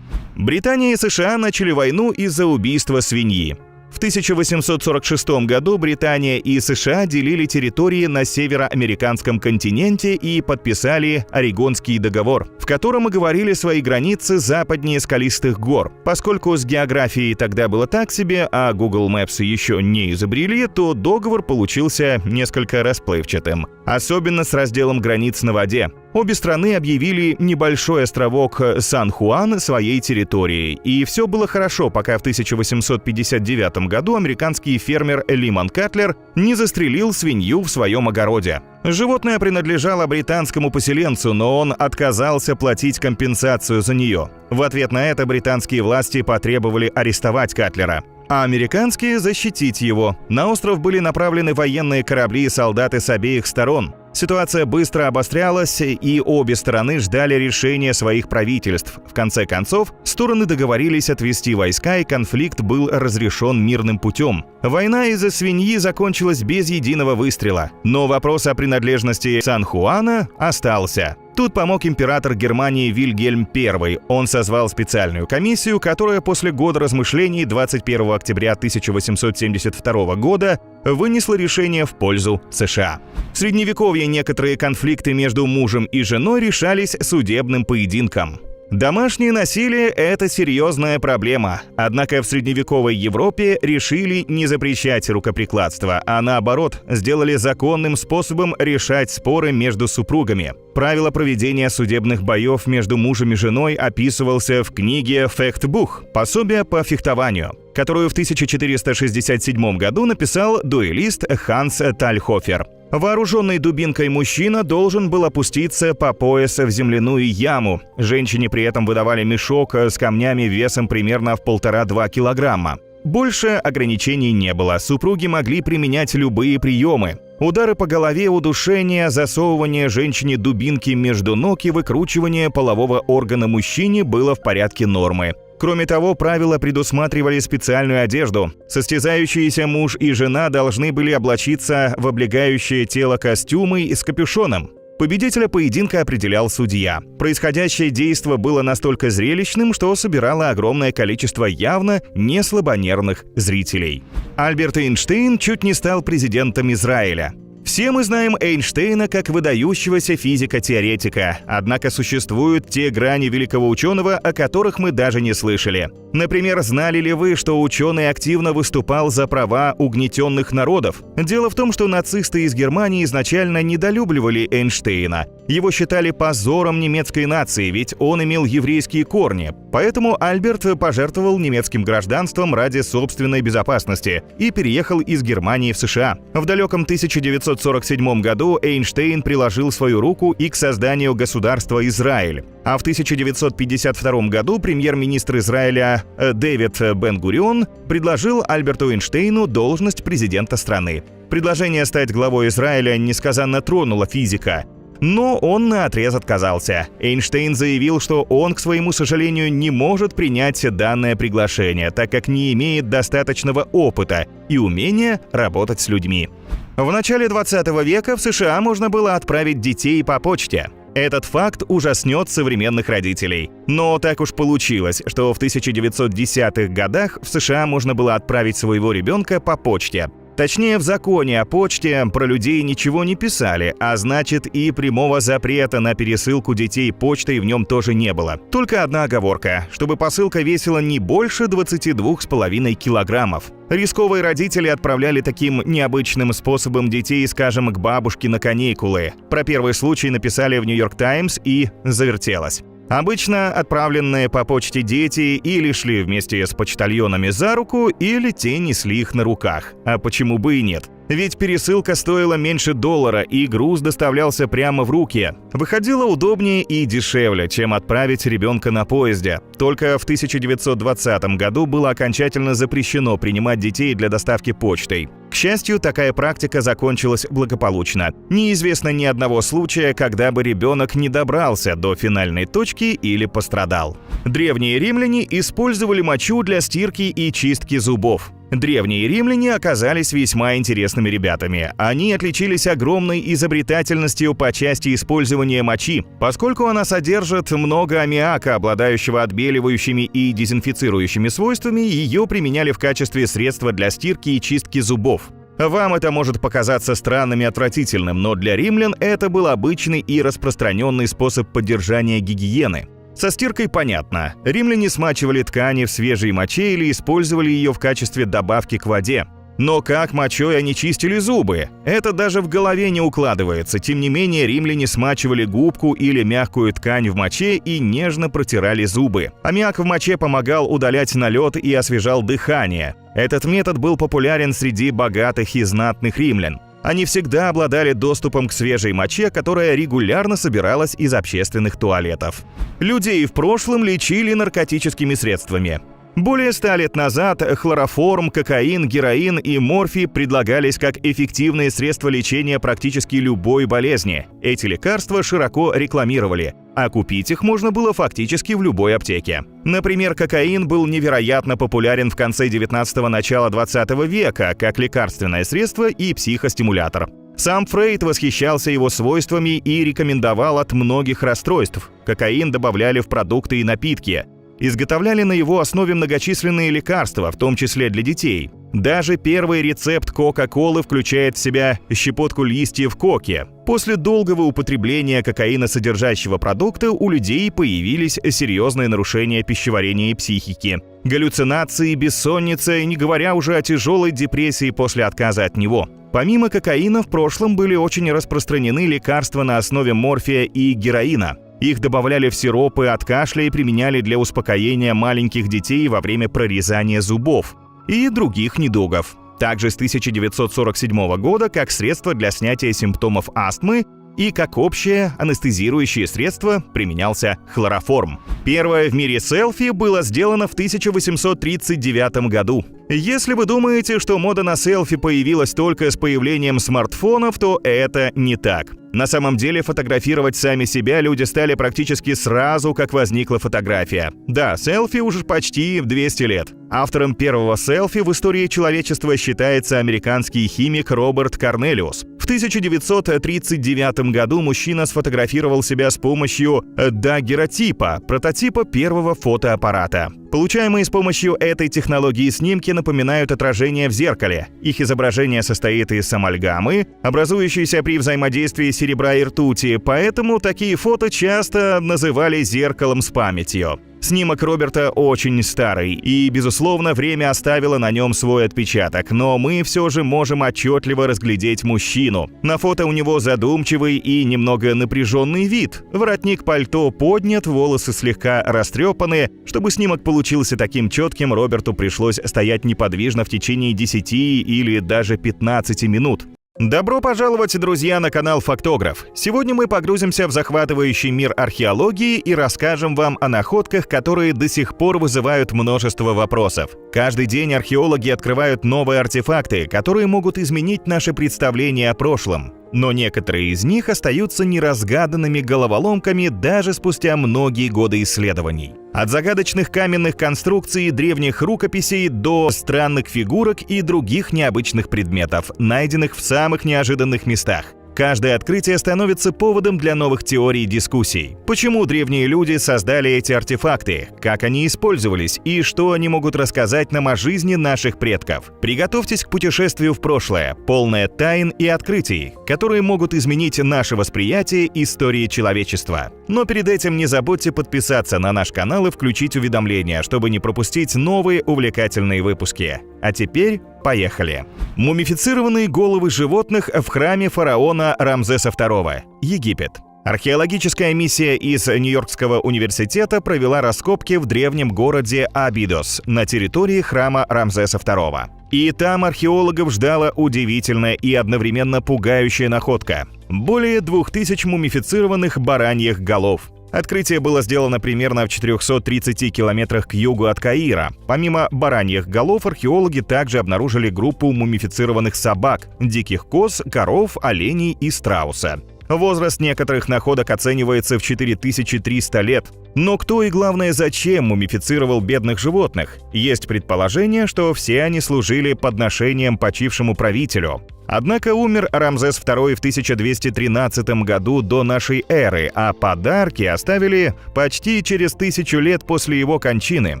Британия и США начали войну из-за убийства свиньи. В 1846 году Британия и США делили территории на североамериканском континенте и подписали Орегонский договор, в котором оговорили свои границы западнее скалистых гор. Поскольку с географией тогда было так себе, а Google Maps еще не изобрели, то договор получился несколько расплывчатым, особенно с разделом границ на воде. Обе страны объявили небольшой островок Сан-Хуан своей территорией, и все было хорошо, пока в 1859 году американский фермер Лимон Катлер не застрелил свинью в своем огороде. Животное принадлежало британскому поселенцу, но он отказался платить компенсацию за нее. В ответ на это британские власти потребовали арестовать Катлера, а американские – защитить его. На остров были направлены военные корабли и солдаты с обеих сторон. Ситуация быстро обострялась, и обе стороны ждали решения своих правительств. В конце концов, стороны договорились отвести войска, и конфликт был разрешен мирным путем. Война из-за свиньи закончилась без единого выстрела, но вопрос о принадлежности Сан-Хуана остался. Тут помог император Германии Вильгельм I. Он созвал специальную комиссию, которая после года размышлений 21 октября 1872 года вынесла решение в пользу США. В Средневековье некоторые конфликты между мужем и женой решались судебным поединком. Домашнее насилие – это серьезная проблема. Однако в средневековой Европе решили не запрещать рукоприкладство, а наоборот, сделали законным способом решать споры между супругами. Правила проведения судебных боев между мужем и женой описывался в книге «Фехтбух» – пособие по фехтованию, которую в 1467 году написал дуэлист Ханс Тальхофер. Вооруженный дубинкой мужчина должен был опуститься по пояс в земляную яму. Женщине при этом выдавали мешок с камнями весом примерно в 1,5–2 килограмма. Больше ограничений не было, супруги могли применять любые приемы. Удары по голове, удушение, засовывание женщине дубинки между ног и выкручивание полового органа мужчине было в порядке нормы. Кроме того, правила предусматривали специальную одежду. Состязающиеся муж и жена должны были облачиться в облегающее тело костюмы с капюшоном. Победителя поединка определял судья. Происходящее действо было настолько зрелищным, что собирало огромное количество явно не слабонервных зрителей. Альберт Эйнштейн чуть не стал президентом Израиля. Все мы знаем Эйнштейна как выдающегося физика-теоретика, однако существуют те грани великого ученого, о которых мы даже не слышали. Например, знали ли вы, что ученый активно выступал за права угнетенных народов? Дело в том, что нацисты из Германии изначально недолюбливали Эйнштейна. Его считали позором немецкой нации, ведь он имел еврейские корни. Поэтому Альберт пожертвовал немецким гражданством ради собственной безопасности и переехал из Германии в США. В далеком 1947 году Эйнштейн приложил свою руку и к созданию государства Израиль. А в 1952 году премьер-министр Израиля Дэвид Бен-Гурион предложил Альберту Эйнштейну должность президента страны. Предложение стать главой Израиля несказанно тронуло физика. Но он наотрез отказался. Эйнштейн заявил, что он, к своему сожалению, не может принять данное приглашение, так как не имеет достаточного опыта и умения работать с людьми. В начале 20 века в США можно было отправить детей по почте. Этот факт ужаснет современных родителей. Но так уж получилось, что в 1910-х годах в США можно было отправить своего ребенка по почте. Точнее, в законе о почте про людей ничего не писали, а значит, и прямого запрета на пересылку детей почтой в нем тоже не было. Только одна оговорка, чтобы посылка весила не больше 22,5 килограммов. Рисковые родители отправляли таким необычным способом детей, скажем, к бабушке на каникулы. Про первый случай написали в Нью-Йорк Таймс и завертелось. Обычно отправленные по почте дети или шли вместе с почтальонами за руку, или те несли их на руках. А почему бы и нет? Ведь пересылка стоила меньше $1, и груз доставлялся прямо в руки. Выходило удобнее и дешевле, чем отправить ребенка на поезде. Только в 1920 году было окончательно запрещено принимать детей для доставки почтой. К счастью, такая практика закончилась благополучно. Неизвестно ни одного случая, когда бы ребенок не добрался до финальной точки или пострадал. Древние римляне использовали мочу для стирки и чистки зубов. Древние римляне оказались весьма интересными ребятами. Они отличились огромной изобретательностью по части использования мочи, поскольку она содержит много аммиака, обладающего отбеливающими и дезинфицирующими свойствами, ее применяли в качестве средства для стирки и чистки зубов. Вам это может показаться странным и отвратительным, но для римлян это был обычный и распространенный способ поддержания гигиены. Со стиркой понятно. Римляне смачивали ткани в свежей моче или использовали ее в качестве добавки к воде. Но как мочой они чистили зубы? Это даже в голове не укладывается. Тем не менее, римляне смачивали губку или мягкую ткань в моче и нежно протирали зубы. Аммиак в моче помогал удалять налет и освежал дыхание. Этот метод был популярен среди богатых и знатных римлян. Они всегда обладали доступом к свежей моче, которая регулярно собиралась из общественных туалетов. Людей в прошлом лечили наркотическими средствами. Более 100 лет назад хлороформ, кокаин, героин и морфий предлагались как эффективные средства лечения практически любой болезни. Эти лекарства широко рекламировали, а купить их можно было фактически в любой аптеке. Например, кокаин был невероятно популярен в конце 19-го, начала 20 века как лекарственное средство и психостимулятор. Сам Фрейд восхищался его свойствами и рекомендовал от многих расстройств. Кокаин добавляли в продукты и напитки. Изготовляли на его основе многочисленные лекарства, в том числе для детей. Даже первый рецепт Кока-Колы включает в себя щепотку листьев коки. После долгого употребления кокаиносодержащего продукта у людей появились серьезные нарушения пищеварения и психики. Галлюцинации, бессонница, не говоря уже о тяжелой депрессии после отказа от него. Помимо кокаина в прошлом были очень распространены лекарства на основе морфия и героина. Их добавляли в сиропы от кашля и применяли для успокоения маленьких детей во время прорезания зубов и других недугов. Также с 1947 года как средство для снятия симптомов астмы и как общее анестезирующее средство применялся хлороформ. Первое в мире селфи было сделано в 1839 году. Если вы думаете, что мода на селфи появилась только с появлением смартфонов, то это не так. На самом деле фотографировать сами себя люди стали практически сразу, как возникла фотография. Да, селфи уже почти 200 лет. Автором первого селфи в истории человечества считается американский химик Роберт Корнелиус. В 1939 году мужчина сфотографировал себя с помощью дагеротипа, прототипа первого фотоаппарата. Получаемые с помощью этой технологии снимки напоминают отражение в зеркале. Их изображение состоит из амальгамы, образующейся при взаимодействии серебра и ртути, поэтому такие фото часто называли зеркалом с памятью. Снимок Роберта очень старый, и, безусловно, время оставило на нем свой отпечаток, но мы все же можем отчетливо разглядеть мужчину. На фото у него задумчивый и немного напряженный вид. Воротник пальто поднят, волосы слегка растрепаны. Чтобы снимок получился таким четким, Роберту пришлось стоять неподвижно в течение 10 или даже 15 минут. Добро пожаловать, друзья, на канал Фактограф. Сегодня мы погрузимся в захватывающий мир археологии и расскажем вам о находках, которые до сих пор вызывают множество вопросов. Каждый день археологи открывают новые артефакты, которые могут изменить наше представление о прошлом. Но некоторые из них остаются неразгаданными головоломками даже спустя многие годы исследований. От загадочных каменных конструкций, древних рукописей до странных фигурок и других необычных предметов, найденных в самых неожиданных местах. Каждое открытие становится поводом для новых теорий и дискуссий. Почему древние люди создали эти артефакты, как они использовались и что они могут рассказать нам о жизни наших предков. Приготовьтесь к путешествию в прошлое, полное тайн и открытий, которые могут изменить наше восприятие истории человечества. Но перед этим не забудьте подписаться на наш канал и включить уведомления, чтобы не пропустить новые увлекательные выпуски. А теперь поехали! Мумифицированные головы животных в храме фараона Рамзеса II, Египет. Археологическая миссия из Нью-Йоркского университета провела раскопки в древнем городе Абидос на территории храма Рамзеса II. И там археологов ждала удивительная и одновременно пугающая находка – более 2000 мумифицированных бараньих голов. Открытие было сделано примерно в 430 километрах к югу от Каира. Помимо бараньих голов, археологи также обнаружили группу мумифицированных собак, диких коз, коров, оленей и страуса. Возраст некоторых находок оценивается в 4300 лет. Но кто и, главное, зачем мумифицировал бедных животных? Есть предположение, что все они служили подношением почившему правителю. Однако умер Рамзес II в 1213 году до нашей эры, а подарки оставили почти через 1000 лет после его кончины.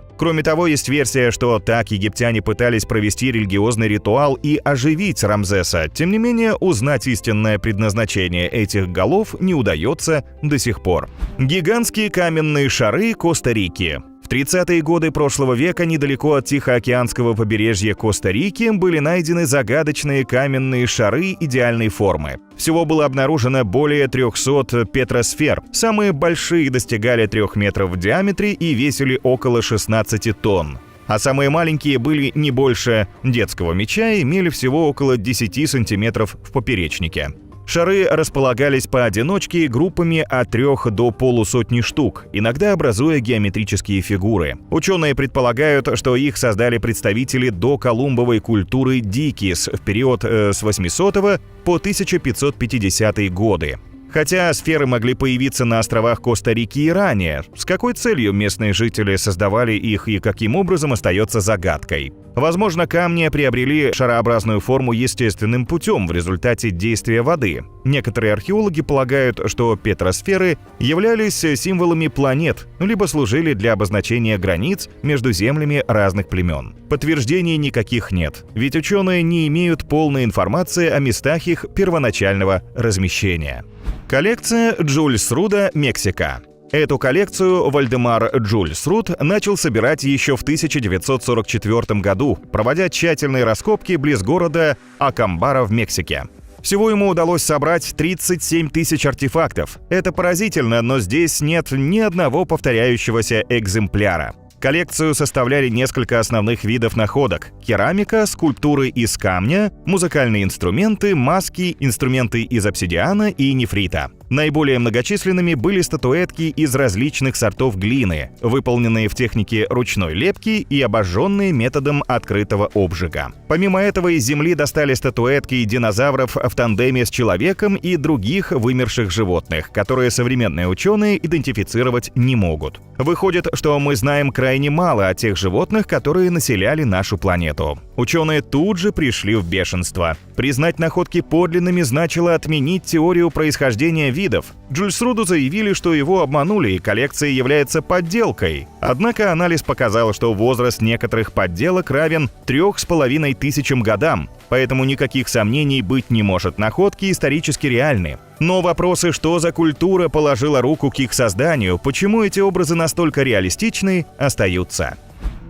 Кроме того, есть версия, что так египтяне пытались провести религиозный ритуал и оживить Рамзеса. Тем не менее, узнать истинное предназначение этих голов не удается до сих пор. Гигантские каменные шары Коста-Рики. В 30-е годы прошлого века недалеко от Тихоокеанского побережья Коста-Рики были найдены загадочные каменные шары идеальной формы. Всего было обнаружено более 300 петросфер. Самые большие достигали 3 метров в диаметре и весили около 16 тонн. А самые маленькие были не больше детского мяча и имели всего около 10 сантиметров в поперечнике. Шары располагались поодиночке группами от 3 до полусотни штук, иногда образуя геометрические фигуры. Ученые предполагают, что их создали представители доколумбовой культуры Дикис в период с 800 по 1550 годы. Хотя сферы могли появиться на островах Коста-Рики и ранее, с какой целью местные жители создавали их и каким образом остается загадкой. Возможно, камни приобрели шарообразную форму естественным путем в результате действия воды. Некоторые археологи полагают, что петросферы являлись символами планет, либо служили для обозначения границ между землями разных племен. Подтверждений никаких нет, ведь ученые не имеют полной информации о местах их первоначального размещения. Коллекция Джульс Руда, Мексика. Эту коллекцию Вальдемар Джульс Руд начал собирать еще в 1944 году, проводя тщательные раскопки близ города Акамбара в Мексике. Всего ему удалось собрать 37 тысяч артефактов. Это поразительно, но здесь нет ни одного повторяющегося экземпляра. Коллекцию составляли несколько основных видов находок – керамика, скульптуры из камня, музыкальные инструменты, маски, инструменты из обсидиана и нефрита. Наиболее многочисленными были статуэтки из различных сортов глины, выполненные в технике ручной лепки и обожженные методом открытого обжига. Помимо этого из земли достали статуэтки динозавров в тандеме с человеком и других вымерших животных, которые современные ученые идентифицировать не могут. Выходит, что мы знаем крайне мало о тех животных, которые населяли нашу планету. Ученые тут же пришли в бешенство. Признать находки подлинными значило отменить теорию происхождения видов. Джульс Руду заявили, что его обманули и коллекция является подделкой. Однако анализ показал, что возраст некоторых подделок равен 3500 годам, поэтому никаких сомнений быть не может, находки исторически реальны. Но вопросы, что за культура положила руку к их созданию, почему эти образы настолько реалистичны, остаются.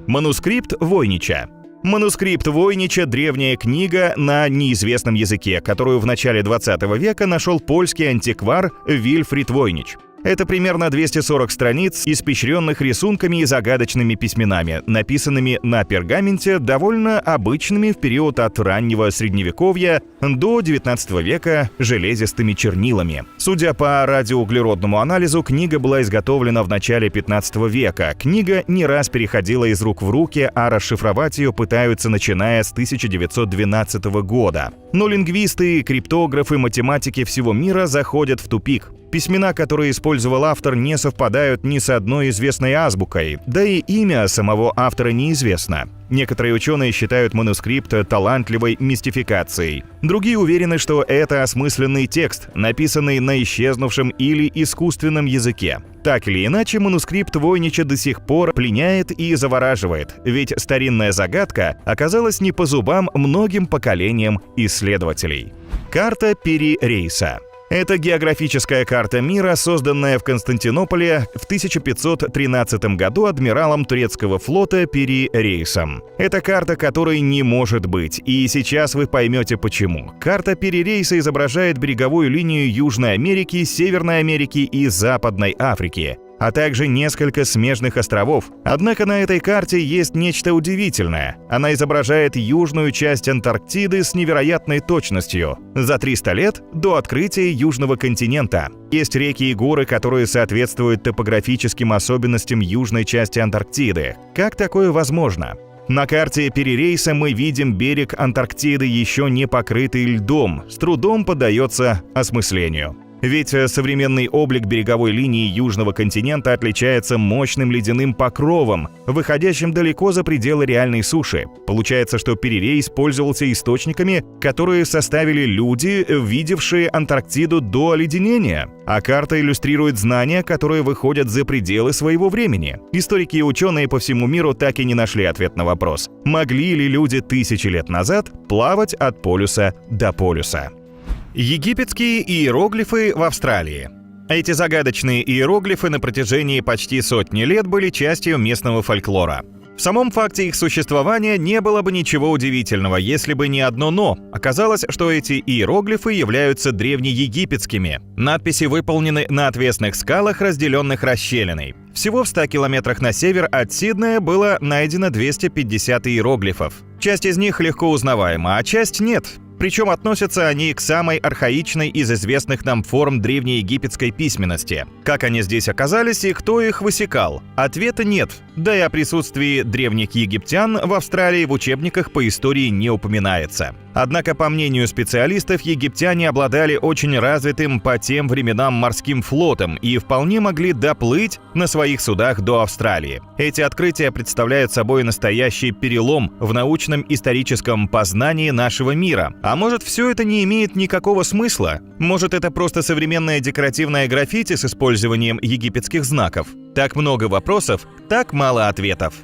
Манускрипт Войнича. Манускрипт Войнича – древняя книга на неизвестном языке, которую в начале 20 века нашел польский антиквар Вильфрид Войнич. Это примерно 240 страниц, испещренных рисунками и загадочными письменами, написанными на пергаменте, довольно обычными в период от раннего Средневековья до 19 века железистыми чернилами. Судя по радиоуглеродному анализу, книга была изготовлена в начале 15 века. Книга не раз переходила из рук в руки, а расшифровать ее пытаются, начиная с 1912 года. Но лингвисты, криптографы, математики всего мира заходят в тупик. Письмена, которые использовал автор, не совпадают ни с одной известной азбукой, да и имя самого автора неизвестно. Некоторые ученые считают манускрипт талантливой мистификацией. Другие уверены, что это осмысленный текст, написанный на исчезнувшем или искусственном языке. Так или иначе, манускрипт Войнича до сих пор пленяет и завораживает, ведь старинная загадка оказалась не по зубам многим поколениям исследователей. Карта Пири-Рейса. Это географическая карта мира, созданная в Константинополе в 1513 году адмиралом турецкого флота Пири Рейсом. Это карта, которой не может быть, и сейчас вы поймете почему. Карта Пири Рейса изображает береговую линию Южной Америки, Северной Америки и Западной Африки, а также несколько смежных островов. Однако на этой карте есть нечто удивительное. Она изображает южную часть Антарктиды с невероятной точностью за 300 лет до открытия Южного континента. Есть реки и горы, которые соответствуют топографическим особенностям южной части Антарктиды. Как такое возможно? На карте Пири Рейса мы видим берег Антарктиды, еще не покрытый льдом, с трудом поддается осмыслению. Ведь современный облик береговой линии Южного континента отличается мощным ледяным покровом, выходящим далеко за пределы реальной суши. Получается, что Пири Рейс пользовался источниками, которые составили люди, видевшие Антарктиду до оледенения. А карта иллюстрирует знания, которые выходят за пределы своего времени. Историки и ученые по всему миру так и не нашли ответ на вопрос: могли ли люди тысячи лет назад плавать от полюса до полюса? Египетские иероглифы в Австралии. Эти загадочные иероглифы на протяжении почти сотни лет были частью местного фольклора. В самом факте их существования не было бы ничего удивительного, если бы не одно «но». Оказалось, что эти иероглифы являются древнеегипетскими. Надписи выполнены на отвесных скалах, разделенных расщелиной. Всего в 100 километрах на север от Сиднея было найдено 250 иероглифов. Часть из них легко узнаваема, а часть нет. Причем относятся они к самой архаичной из известных нам форм древнеегипетской письменности. Как они здесь оказались и кто их высекал? Ответа нет. Да и о присутствии древних египтян в Австралии в учебниках по истории не упоминается. Однако, по мнению специалистов, египтяне обладали очень развитым по тем временам морским флотом и вполне могли доплыть на своих судах до Австралии. Эти открытия представляют собой настоящий перелом в научном историческом познании нашего мира. А может, все это не имеет никакого смысла? Может, это просто современное декоративное граффити с использованием египетских знаков? Так много вопросов, так мало ответов.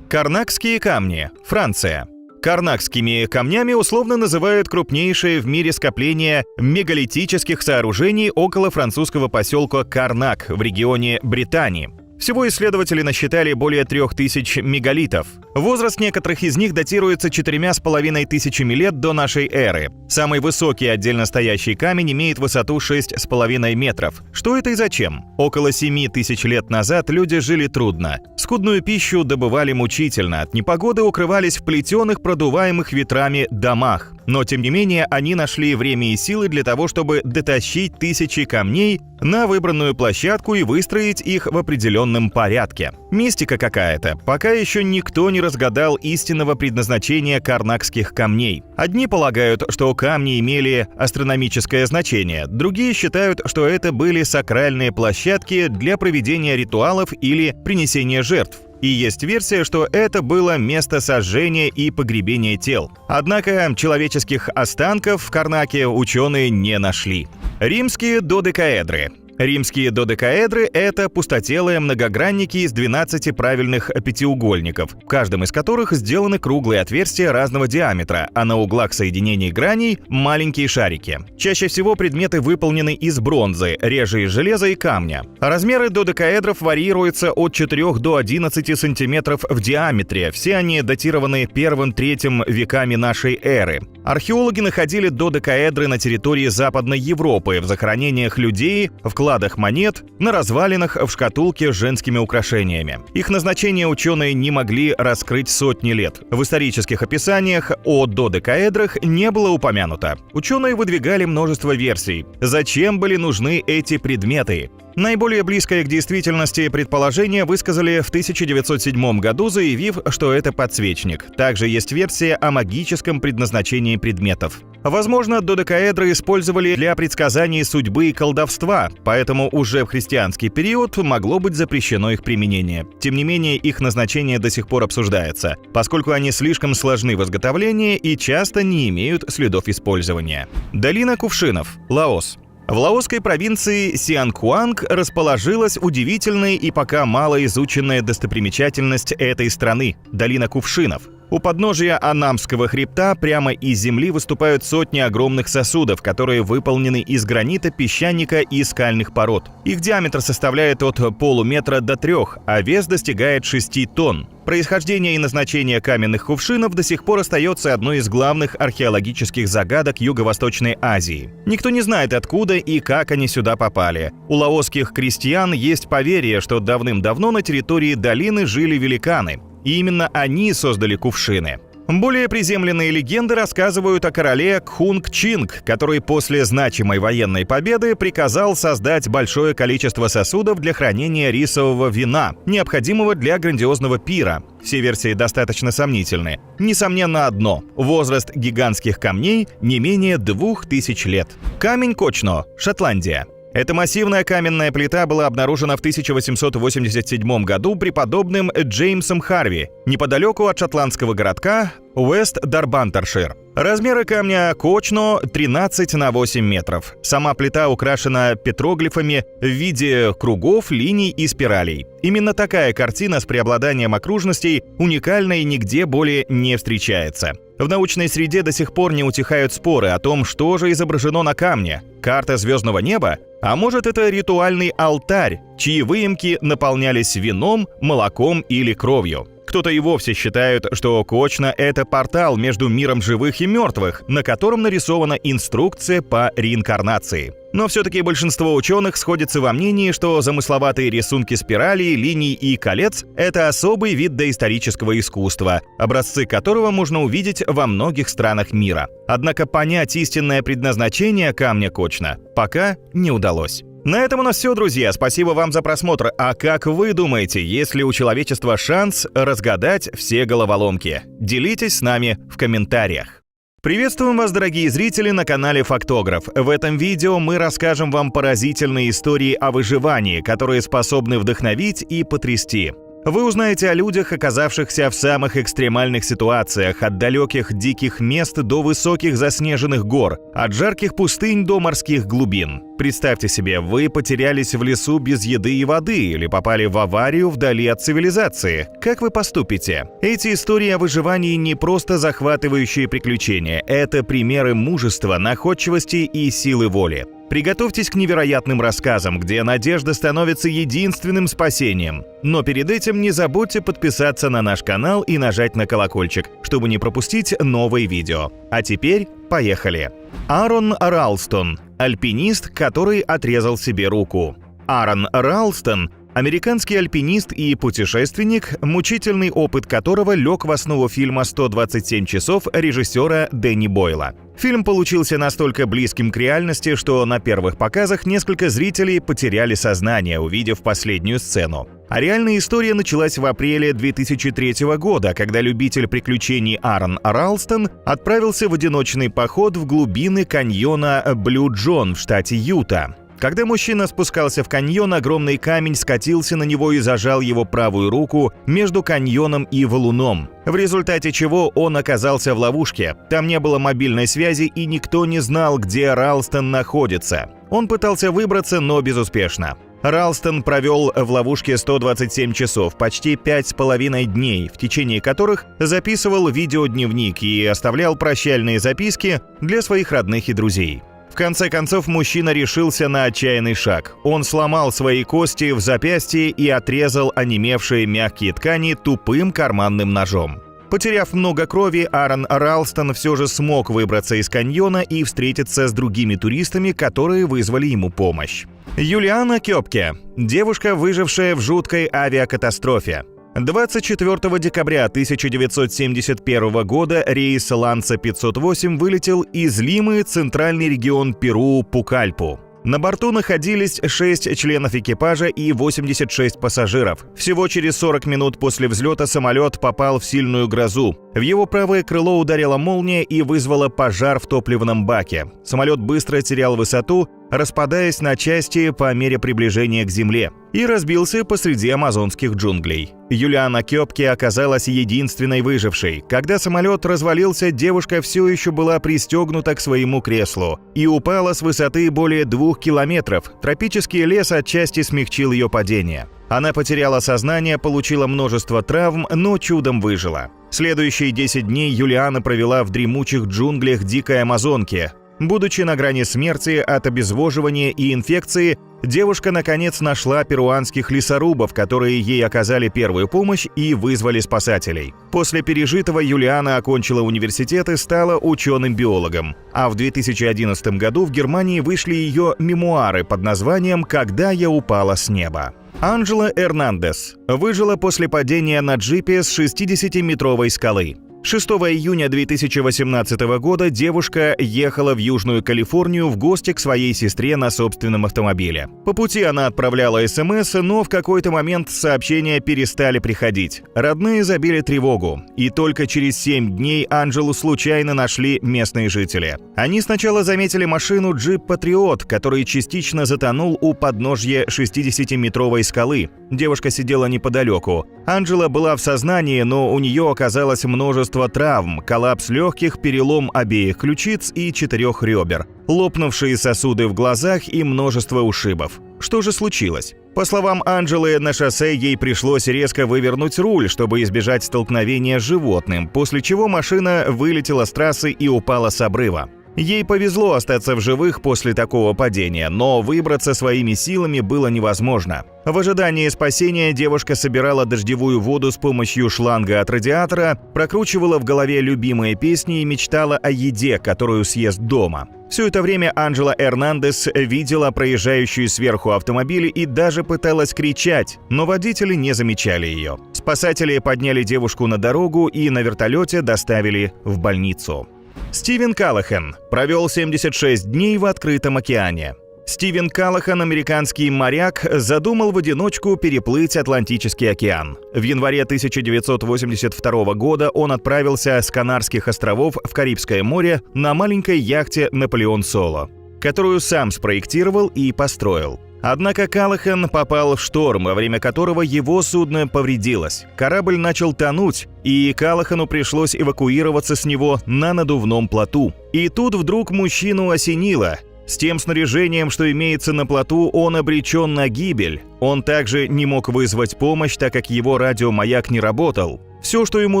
Карнакские камни, Франция. Карнакскими камнями условно называют крупнейшее в мире скопление мегалитических сооружений около французского поселка Карнак в регионе Британии. Всего исследователи насчитали более 3000 мегалитов. Возраст некоторых из них датируется 4500 лет до нашей эры. Самый высокий отдельно стоящий камень имеет высоту 6,5 метров. Что это и зачем? Около 7000 лет назад люди жили трудно. Скудную пищу добывали мучительно, от непогоды укрывались в плетеных, продуваемых ветрами домах. Но, тем не менее, они нашли время и силы для того, чтобы дотащить тысячи камней на выбранную площадку и выстроить их в определенном порядке. Мистика какая-то. Пока еще никто не разгадал истинного предназначения карнакских камней. Одни полагают, что камни имели астрономическое значение, другие считают, что это были сакральные площадки для проведения ритуалов или принесения жертв. И есть версия, что это было место сожжения и погребения тел. Однако человеческих останков в Карнаке ученые не нашли. Римские додекаэдры. Римские додекаэдры — это пустотелые многогранники из 12 правильных пятиугольников, в каждом из которых сделаны круглые отверстия разного диаметра, а на углах соединений граней — маленькие шарики. Чаще всего предметы выполнены из бронзы, реже из железа и камня. Размеры додекаэдров варьируются от 4 до 11 сантиметров в диаметре. Все они датированы 1-3 веками нашей эры. Археологи находили додекаэдры на территории Западной Европы, в захоронениях людей, в кладах монет, на развалинах в шкатулке с женскими украшениями. Их назначение ученые не могли раскрыть сотни лет. В исторических описаниях о додекаэдрах не было упомянуто. Ученые выдвигали множество версий. Зачем были нужны эти предметы? Наиболее близкое к действительности предположение высказали в 1907 году, заявив, что это подсвечник. Также есть версия о магическом предназначении предметов. Возможно, додекаэдры использовали для предсказаний судьбы и колдовства, поэтому уже в христианский период могло быть запрещено их применение. Тем не менее, их назначение до сих пор обсуждается, поскольку они слишком сложны в изготовлении и часто не имеют следов использования. Долина кувшинов, Лаос. В лаосской провинции Сианкуанг расположилась удивительная и пока мало изученная достопримечательность этой страны – долина кувшинов. У подножия Анамского хребта прямо из земли выступают сотни огромных сосудов, которые выполнены из гранита, песчаника и скальных пород. Их диаметр составляет от полуметра до 3, а вес достигает 6 тонн. Происхождение и назначение каменных кувшинов до сих пор остается одной из главных археологических загадок Юго-Восточной Азии. Никто не знает, откуда и как они сюда попали. У лаосских крестьян есть поверье, что давным-давно на территории долины жили великаны, и именно они создали кувшины. Более приземленные легенды рассказывают о короле Кхунг-Чинг, который после значимой военной победы приказал создать большое количество сосудов для хранения рисового вина, необходимого для грандиозного пира. Все версии достаточно сомнительны. Несомненно одно – возраст гигантских камней не менее 2000 лет. Камень Кочно, Шотландия. Эта массивная каменная плита была обнаружена в 1887 году преподобным Джеймсом Харви, неподалеку от шотландского городка Уэст-Дарбантершир. Размеры камня Кочно 13 на 8 метров. Сама плита украшена петроглифами в виде кругов, линий и спиралей. Именно такая картина с преобладанием окружностей уникальна и нигде более не встречается. В научной среде до сих пор не утихают споры о том, что же изображено на камне. Карта звездного неба? А может, это ритуальный алтарь, чьи выемки наполнялись вином, молоком или кровью? Кто-то и вовсе считает, что Кочно – это портал между миром живых и мертвых, на котором нарисована инструкция по реинкарнации. Но все-таки большинство ученых сходятся во мнении, что замысловатые рисунки спиралей, линий и колец – это особый вид доисторического искусства, образцы которого можно увидеть во многих странах мира. Однако понять истинное предназначение камня Кочно пока не удалось. На этом у нас все, друзья. Спасибо вам за просмотр. А как вы думаете, есть ли у человечества шанс разгадать все головоломки? Делитесь с нами в комментариях. Приветствуем вас, дорогие зрители, на канале Фактограф. В этом видео мы расскажем вам поразительные истории о выживании, которые способны вдохновить и потрясти. Вы узнаете о людях, оказавшихся в самых экстремальных ситуациях, от далеких диких мест до высоких заснеженных гор, от жарких пустынь до морских глубин. Представьте себе, вы потерялись в лесу без еды и воды или попали в аварию вдали от цивилизации. Как вы поступите? Эти истории о выживании не просто захватывающие приключения, это примеры мужества, находчивости и силы воли. Приготовьтесь к невероятным рассказам, где надежда становится единственным спасением. Но перед этим не забудьте подписаться на наш канал и нажать на колокольчик, чтобы не пропустить новые видео. А теперь поехали! Аарон Ралстон – альпинист, который отрезал себе руку. Аарон Ралстон – американский альпинист и путешественник, мучительный опыт которого лег в основу фильма «127 часов» режиссера Дэнни Бойла. Фильм получился настолько близким к реальности, что на первых показах несколько зрителей потеряли сознание, увидев последнюю сцену. А реальная история началась в апреле 2003 года, когда любитель приключений Аарон Ралстон отправился в одиночный поход в глубины каньона Блю Джон в штате Юта. Когда мужчина спускался в каньон, огромный камень скатился на него и зажал его правую руку между каньоном и валуном, в результате чего он оказался в ловушке. Там не было мобильной связи, и никто не знал, где Ралстон находится. Он пытался выбраться, но безуспешно. Ралстон провел в ловушке 127 часов, почти 5,5 дней, в течение которых записывал видеодневник и оставлял прощальные записки для своих родных и друзей. В конце концов, мужчина решился на отчаянный шаг. Он сломал свои кости в запястье и отрезал онемевшие мягкие ткани тупым карманным ножом. Потеряв много крови, Аарон Ралстон все же смог выбраться из каньона и встретиться с другими туристами, которые вызвали ему помощь. Юлиана Кёпке – девушка, выжившая в жуткой авиакатастрофе. 24 декабря 1971 года рейс Ланса 508 вылетел из Лимы, центральный регион Перу, Пукальпу. На борту находились 6 членов экипажа и 86 пассажиров. Всего через 40 минут после взлета самолет попал в сильную грозу. В его правое крыло ударила молния и вызвала пожар в топливном баке. Самолет быстро терял высоту, распадаясь на части по мере приближения к Земле, и разбился посреди амазонских джунглей. Юлиана Кёбке оказалась единственной выжившей. Когда самолет развалился, девушка все еще была пристегнута к своему креслу и упала с высоты более 2 километров. Тропический лес отчасти смягчил ее падение. Она потеряла сознание, получила множество травм, но чудом выжила. Следующие 10 дней Юлиана провела в дремучих джунглях дикой Амазонки. Будучи на грани смерти от обезвоживания и инфекции, девушка наконец нашла перуанских лесорубов, которые ей оказали первую помощь и вызвали спасателей. После пережитого Юлиана окончила университет и стала ученым-биологом. А в 2011 году в Германии вышли ее мемуары под названием «Когда я упала с неба». Анджела Эрнандес выжила после падения на джипе с 60-метровой скалы. 6 июня 2018 года девушка ехала в Южную Калифорнию в гости к своей сестре на собственном автомобиле. По пути она отправляла СМС, но в какой-то момент сообщения перестали приходить. Родные забили тревогу, и только через 7 дней Анджелу случайно нашли местные жители. Они сначала заметили машину Jeep Patriot, который частично затонул у подножья 60-метровой скалы. Девушка сидела неподалеку. Анджела была в сознании, но у нее оказалось множество травм, коллапс легких, перелом обеих ключиц и 4 ребер, лопнувшие сосуды в глазах и множество ушибов. Что же случилось? По словам Анджелы, на шоссе ей пришлось резко вывернуть руль, чтобы избежать столкновения с животным, после чего машина вылетела с трассы и упала с обрыва. Ей повезло остаться в живых после такого падения, но выбраться своими силами было невозможно. В ожидании спасения девушка собирала дождевую воду с помощью шланга от радиатора, прокручивала в голове любимые песни и мечтала о еде, которую съест дома. Все это время Анджела Эрнандес видела проезжающую сверху автомобили и даже пыталась кричать, но водители не замечали ее. Спасатели подняли девушку на дорогу и на вертолете доставили в больницу. Стивен Каллахан провел 76 дней в открытом океане. Стивен Каллахан, американский моряк, задумал в одиночку переплыть Атлантический океан. В январе 1982 года он отправился с Канарских островов в Карибское море на маленькой яхте «Наполеон Соло», которую сам спроектировал и построил. Однако Каллахан попал в шторм, во время которого его судно повредилось. Корабль начал тонуть, и Каллахану пришлось эвакуироваться с него на надувном плоту. И тут вдруг мужчину осенило. С тем снаряжением, что имеется на плоту, он обречен на гибель. Он также не мог вызвать помощь, так как его радиомаяк не работал. Все, что ему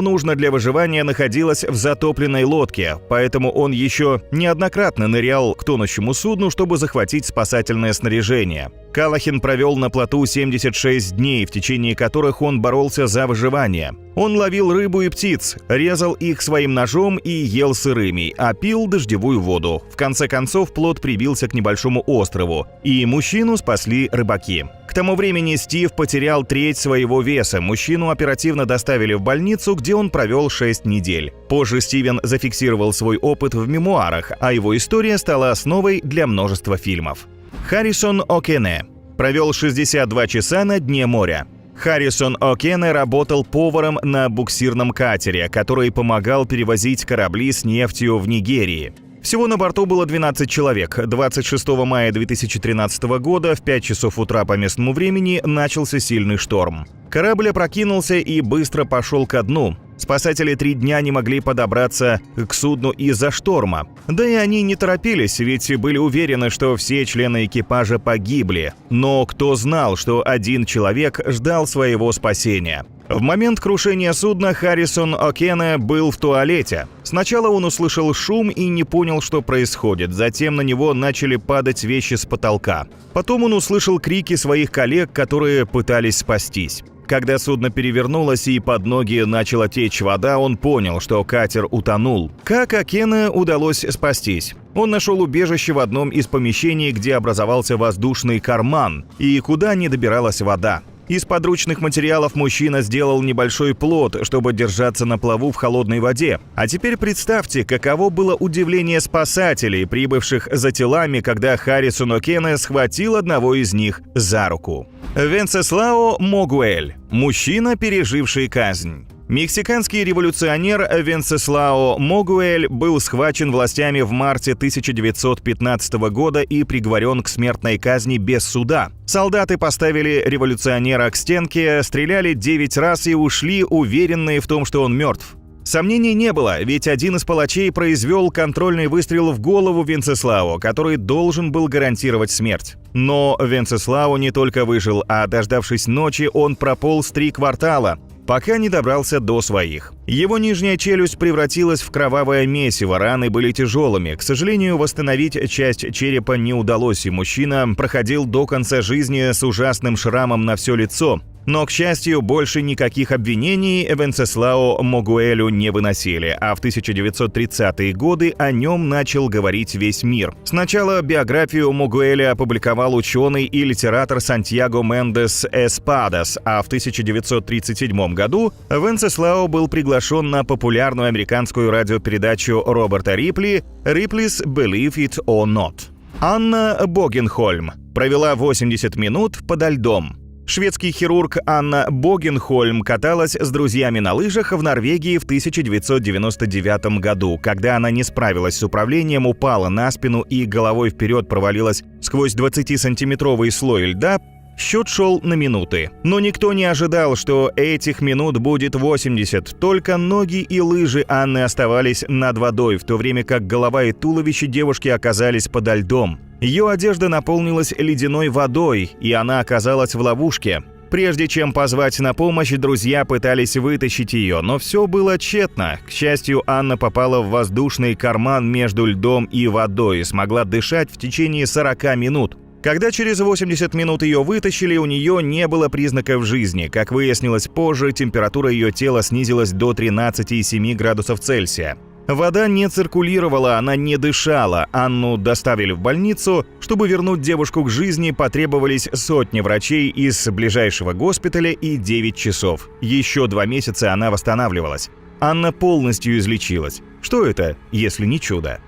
нужно для выживания, находилось в затопленной лодке, поэтому он еще неоднократно нырял к тонущему судну, чтобы захватить спасательное снаряжение. Каллахан провел на плоту 76 дней, в течение которых он боролся за выживание. Он ловил рыбу и птиц, резал их своим ножом и ел сырыми, а пил дождевую воду. В конце концов, плот прибился к небольшому острову, и мужчину спасли рыбаки. К тому времени Стив потерял треть своего веса. Мужчину оперативно доставили в больницу, где он провел 6 недель. Позже Стивен зафиксировал свой опыт в мемуарах, а его история стала основой для множества фильмов. Харрисон О'Кенне провел 62 часа на дне моря. Харрисон О'Кенне работал поваром на буксирном катере, который помогал перевозить корабли с нефтью в Нигерии. Всего на борту было 12 человек. 26 мая 2013 года в 5 часов утра по местному времени начался сильный шторм. Корабль опрокинулся и быстро пошел ко дну. Спасатели 3 дня не могли подобраться к судну из-за шторма. Да и они не торопились, ведь были уверены, что все члены экипажа погибли. Но кто знал, что один человек ждал своего спасения? В момент крушения судна Харрисон О'Кенне был в туалете. Сначала он услышал шум и не понял, что происходит. Затем на него начали падать вещи с потолка. Потом он услышал крики своих коллег, которые пытались спастись. Когда судно перевернулось и под ноги начала течь вода, он понял, что катер утонул. Как О'Кенне удалось спастись? Он нашел убежище в одном из помещений, где образовался воздушный карман, и куда не добиралась вода. Из подручных материалов мужчина сделал небольшой плот, чтобы держаться на плаву в холодной воде. А теперь представьте, каково было удивление спасателей, прибывших за телами, когда Харрисон О'Кенне схватил одного из них за руку. Венцеслао Могуэль – мужчина, переживший казнь. Мексиканский революционер Венцеслао Могуэль был схвачен властями в марте 1915 года и приговорен к смертной казни без суда. Солдаты поставили революционера к стенке, стреляли 9 раз и ушли, уверенные в том, что он мертв. Сомнений не было, ведь один из палачей произвел контрольный выстрел в голову Венцеслао, который должен был гарантировать смерть. Но Венцеслао не только выжил, а дождавшись ночи, он прополз 3 квартала, пока не добрался до своих. Его нижняя челюсть превратилась в кровавое месиво, раны были тяжелыми. К сожалению, восстановить часть черепа не удалось, и мужчина проходил до конца жизни с ужасным шрамом на все лицо. Но, к счастью, больше никаких обвинений Венцеслао Могуэлю не выносили, а в 1930-е годы о нем начал говорить весь мир. Сначала биографию Могуэля опубликовал ученый и литератор Сантьяго Мендес Эспадас, а в 1937 году Венцеслао был приглашен на популярную американскую радиопередачу Роберта Рипли «Ripley's Believe It or Not». Анна Богенхольм провела 80 минут подо льдом. Шведский хирург Анна Богенхольм каталась с друзьями на лыжах в Норвегии в 1999 году. Когда она не справилась с управлением, упала на спину и головой вперед провалилась сквозь 20-сантиметровый слой льда, счет шел на минуты. Но никто не ожидал, что этих минут будет 80. Только ноги и лыжи Анны оставались над водой, в то время как голова и туловище девушки оказались подо льдом. Ее одежда наполнилась ледяной водой, и она оказалась в ловушке. Прежде чем позвать на помощь, друзья пытались вытащить ее, но все было тщетно. К счастью, Анна попала в воздушный карман между льдом и водой и смогла дышать в течение 40 минут. Когда через 80 минут ее вытащили, у нее не было признаков жизни. Как выяснилось позже, температура ее тела снизилась до 13,7 градусов Цельсия. Вода не циркулировала, она не дышала. Анну доставили в больницу. Чтобы вернуть девушку к жизни, потребовались сотни врачей из ближайшего госпиталя и 9 часов. Еще 2 месяца она восстанавливалась. Анна полностью излечилась. Что это, если не чудо?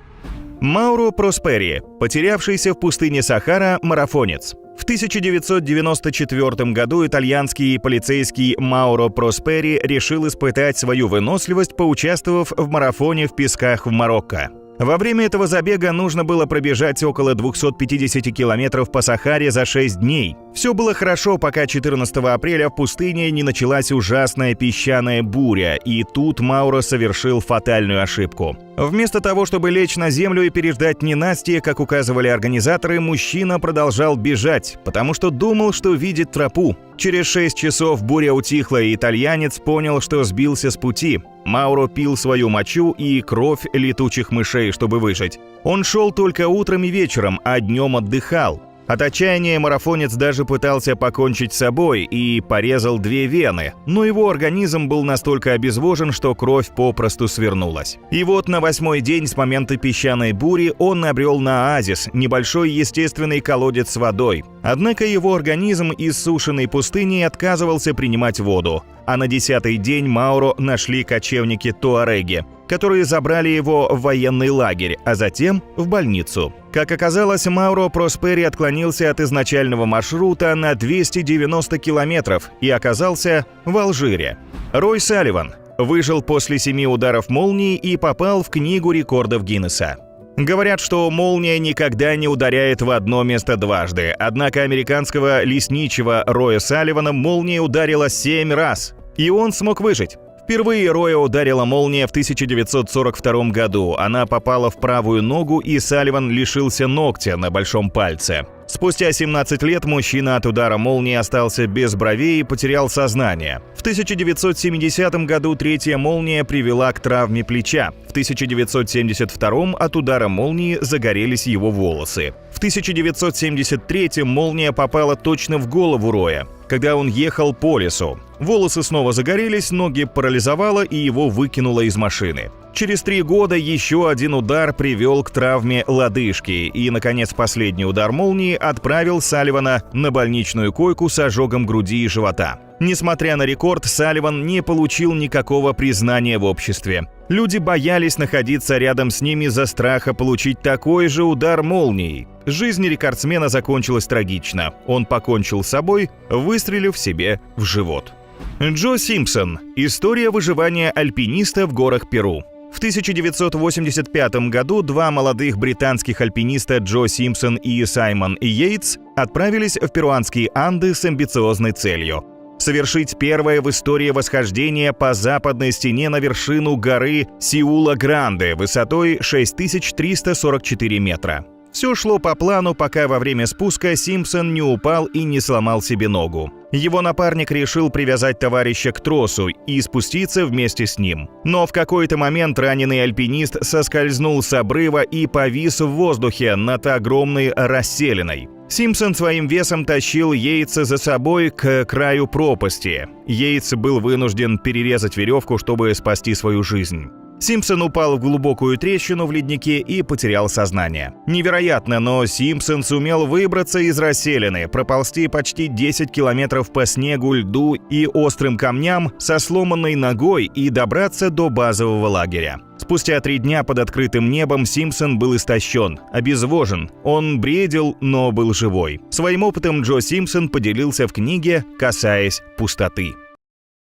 Мауро Проспери, потерявшийся в пустыне Сахара марафонец. В 1994 году итальянский полицейский Мауро Проспери решил испытать свою выносливость, поучаствовав в марафоне в песках в Марокко. Во время этого забега нужно было пробежать около 250 километров по Сахаре за 6 дней. Все было хорошо, пока 14 апреля в пустыне не началась ужасная песчаная буря, и тут Мауро совершил фатальную ошибку. Вместо того, чтобы лечь на землю и переждать ненастье, как указывали организаторы, мужчина продолжал бежать, потому что думал, что видит тропу. Через 6 часов буря утихла, и итальянец понял, что сбился с пути. Мауро пил свою мочу и кровь летучих мышей, чтобы выжить. Он шел только утром и вечером, а днем отдыхал. От отчаяния марафонец даже пытался покончить с собой и порезал 2 вены, но его организм был настолько обезвожен, что кровь попросту свернулась. И вот на 8-й день с момента песчаной бури он набрел на оазис, небольшой естественный колодец с водой. Однако его организм из сушеной пустыни отказывался принимать воду. А на 10-й день Мауро нашли кочевники-туареги, которые забрали его в военный лагерь, а затем в больницу. Как оказалось, Мауро Проспери отклонился от изначального маршрута на 290 километров и оказался в Алжире. Рой Салливан выжил после 7 ударов молнии и попал в Книгу рекордов Гиннесса. Говорят, что молния никогда не ударяет в одно место дважды, однако американского лесничего Роя Салливана молния ударила 7 раз, и он смог выжить. Впервые Роя ударила молния в 1942 году. Она попала в правую ногу, и Салливан лишился ногтя на большом пальце. Спустя 17 лет мужчина от удара молнии остался без бровей и потерял сознание. В 1970 году 3-я молния привела к травме плеча. В 1972 от удара молнии загорелись его волосы. В 1973 молния попала точно в голову Роя, когда он ехал по лесу. Волосы снова загорелись, ноги парализовало и его выкинуло из машины. Через 3 года еще один удар привел к травме лодыжки, и, наконец, последний удар молнии отправил Салливана на больничную койку с ожогом груди и живота. Несмотря на рекорд, Салливан не получил никакого признания в обществе. Люди боялись находиться рядом с ним из-за страха получить такой же удар молнией. Жизнь рекордсмена закончилась трагично. Он покончил с собой, выстрелив себе в живот. Джо Симпсон. История выживания альпиниста в горах Перу. В 1985 году два молодых британских альпиниста Джо Симпсон и Саймон Йейтс отправились в перуанские Анды с амбициозной целью – совершить первое в истории восхождение по западной стене на вершину горы Сиула-Гранде высотой 6344 метра. Все шло по плану, пока во время спуска Симпсон не упал и не сломал себе ногу. Его напарник решил привязать товарища к тросу и спуститься вместе с ним. Но в какой-то момент раненый альпинист соскользнул с обрыва и повис в воздухе над огромной расселиной. Симпсон своим весом тащил Йейтса за собой к краю пропасти. Йейтс был вынужден перерезать веревку, чтобы спасти свою жизнь. Симпсон упал в глубокую трещину в леднике и потерял сознание. Невероятно, но Симпсон сумел выбраться из расселины, проползти почти 10 километров по снегу, льду и острым камням со сломанной ногой и добраться до базового лагеря. Спустя 3 дня под открытым небом Симпсон был истощен, обезвожен. Он бредил, но был живой. Своим опытом Джо Симпсон поделился в книге «Касаясь пустоты».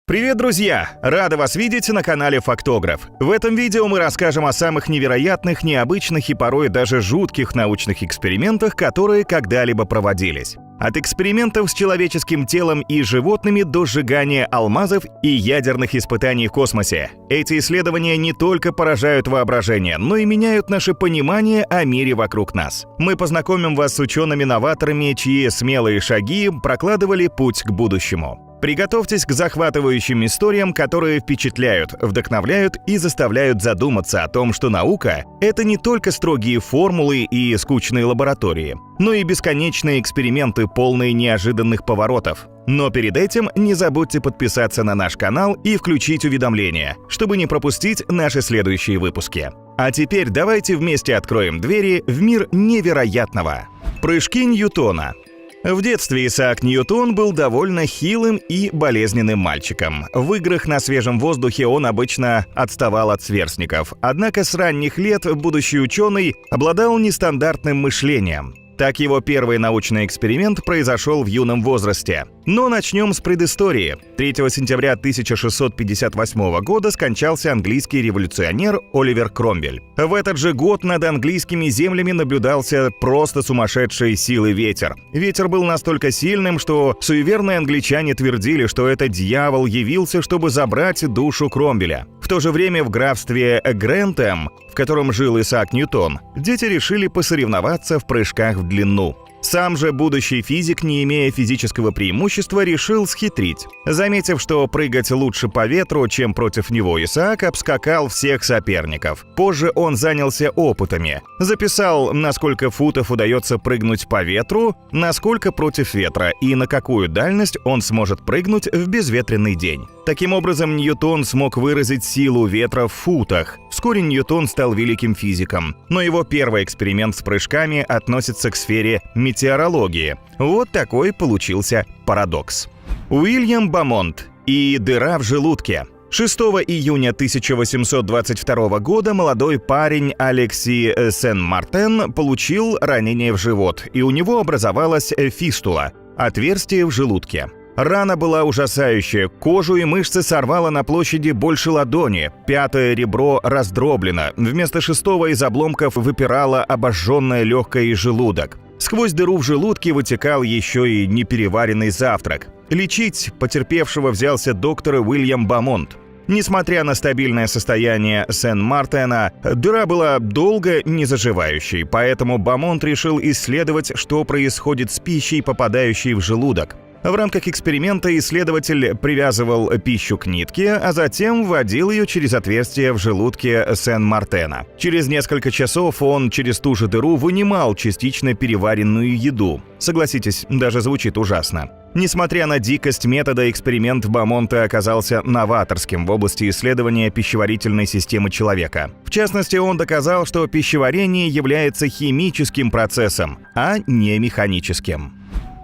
Привет, друзья! Рада вас видеть на канале Фактограф. В этом видео мы расскажем о самых невероятных, необычных и порой даже жутких научных экспериментах, которые когда-либо проводились. От экспериментов с человеческим телом и животными до сжигания алмазов и ядерных испытаний в космосе. Эти исследования не только поражают воображение, но и меняют наше понимание о мире вокруг нас. Мы познакомим вас с учеными-новаторами, чьи смелые шаги прокладывали путь к будущему. Приготовьтесь к захватывающим историям, которые впечатляют, вдохновляют и заставляют задуматься о том, что наука — это не только строгие формулы и скучные лаборатории, но и бесконечные эксперименты, полные неожиданных поворотов. Но перед этим не забудьте подписаться на наш канал и включить уведомления, чтобы не пропустить наши следующие выпуски. А теперь давайте вместе откроем двери в мир невероятного. Прыжки Ньютона. В детстве Исаак Ньютон был довольно хилым и болезненным мальчиком. В играх на свежем воздухе он обычно отставал от сверстников. Однако с ранних лет будущий ученый обладал нестандартным мышлением. Так его первый научный эксперимент произошел в юном возрасте. Но начнем с предыстории. 3 сентября 1658 года скончался английский революционер Оливер Кромвель. В этот же год над английскими землями наблюдался просто сумасшедшей силы ветер. Ветер был настолько сильным, что суеверные англичане твердили, что это дьявол явился, чтобы забрать душу Кромвеля. В то же время в графстве Грентэм, в котором жил Исаак Ньютон, дети решили посоревноваться в прыжках в длину. Сам же будущий физик, не имея физического преимущества, решил схитрить. Заметив, что прыгать лучше по ветру, чем против него, Исаак обскакал всех соперников. Позже он занялся опытами. Записал, на сколько футов удается прыгнуть по ветру, на сколько против ветра и на какую дальность он сможет прыгнуть в безветренный день. Таким образом, Ньютон смог выразить силу ветра в футах. Вскоре Ньютон стал великим физиком, но его первый эксперимент с прыжками относится к сфере метеорологии. Вот такой получился парадокс. Уильям Бамонт и дыра в желудке. 6 июня 1822 года молодой парень Алексис Сен-Мартен получил ранение в живот, и у него образовалась фистула – отверстие в желудке. Рана была ужасающая, кожу и мышцы сорвало на площади больше ладони, 5-е ребро раздроблено, вместо 6-го из обломков выпирало обожженное легкое и желудок. Сквозь дыру в желудке вытекал еще и непереваренный завтрак. Лечить потерпевшего взялся доктор Уильям Бамонт. Несмотря на стабильное состояние Сен-Мартена, дыра была долго не заживающей, поэтому Бамонт решил исследовать, что происходит с пищей, попадающей в желудок. В рамках эксперимента исследователь привязывал пищу к нитке, а затем вводил ее через отверстие в желудке Сен-Мартена. Через несколько часов он через ту же дыру вынимал частично переваренную еду. Согласитесь, даже звучит ужасно. Несмотря на дикость метода, эксперимент Бамонта оказался новаторским в области исследования пищеварительной системы человека. В частности, он доказал, что пищеварение является химическим процессом, а не механическим.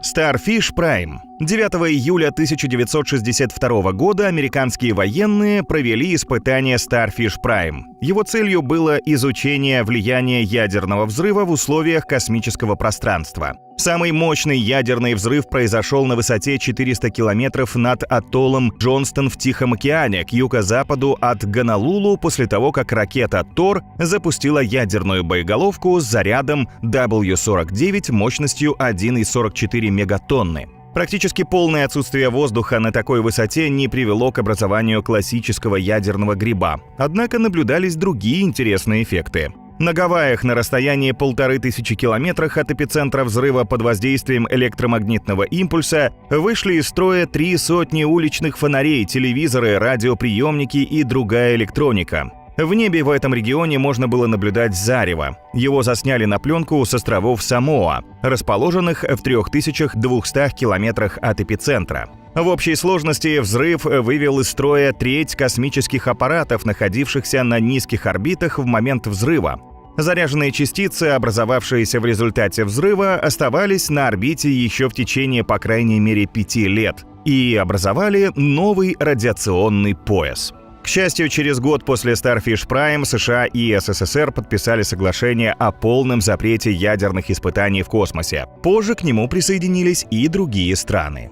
Starfish Prime. 9 июля 1962 года американские военные провели испытание Starfish Prime. Его целью было изучение влияния ядерного взрыва в условиях космического пространства. Самый мощный ядерный взрыв произошел на высоте 400 километров над атоллом Джонстон в Тихом океане к юго-западу от Гонолулу после того, как ракета Тор запустила ядерную боеголовку с зарядом W-49 мощностью 1,44 мегатонны. Практически полное отсутствие воздуха на такой высоте не привело к образованию классического ядерного гриба. Однако наблюдались другие интересные эффекты. На Гавайях на расстоянии 1500 километрах от эпицентра взрыва под воздействием электромагнитного импульса вышли из строя 300 уличных фонарей, телевизоры, радиоприемники и другая электроника. В небе в этом регионе можно было наблюдать зарево. Его засняли на пленку с островов Самоа, расположенных в 3200 километрах от эпицентра. В общей сложности взрыв вывел из строя треть космических аппаратов, находившихся на низких орбитах в момент взрыва. Заряженные частицы, образовавшиеся в результате взрыва, оставались на орбите еще в течение по крайней мере 5 лет и образовали новый радиационный пояс. К счастью, через год после Starfish Prime США и СССР подписали соглашение о полном запрете ядерных испытаний в космосе. Позже к нему присоединились и другие страны.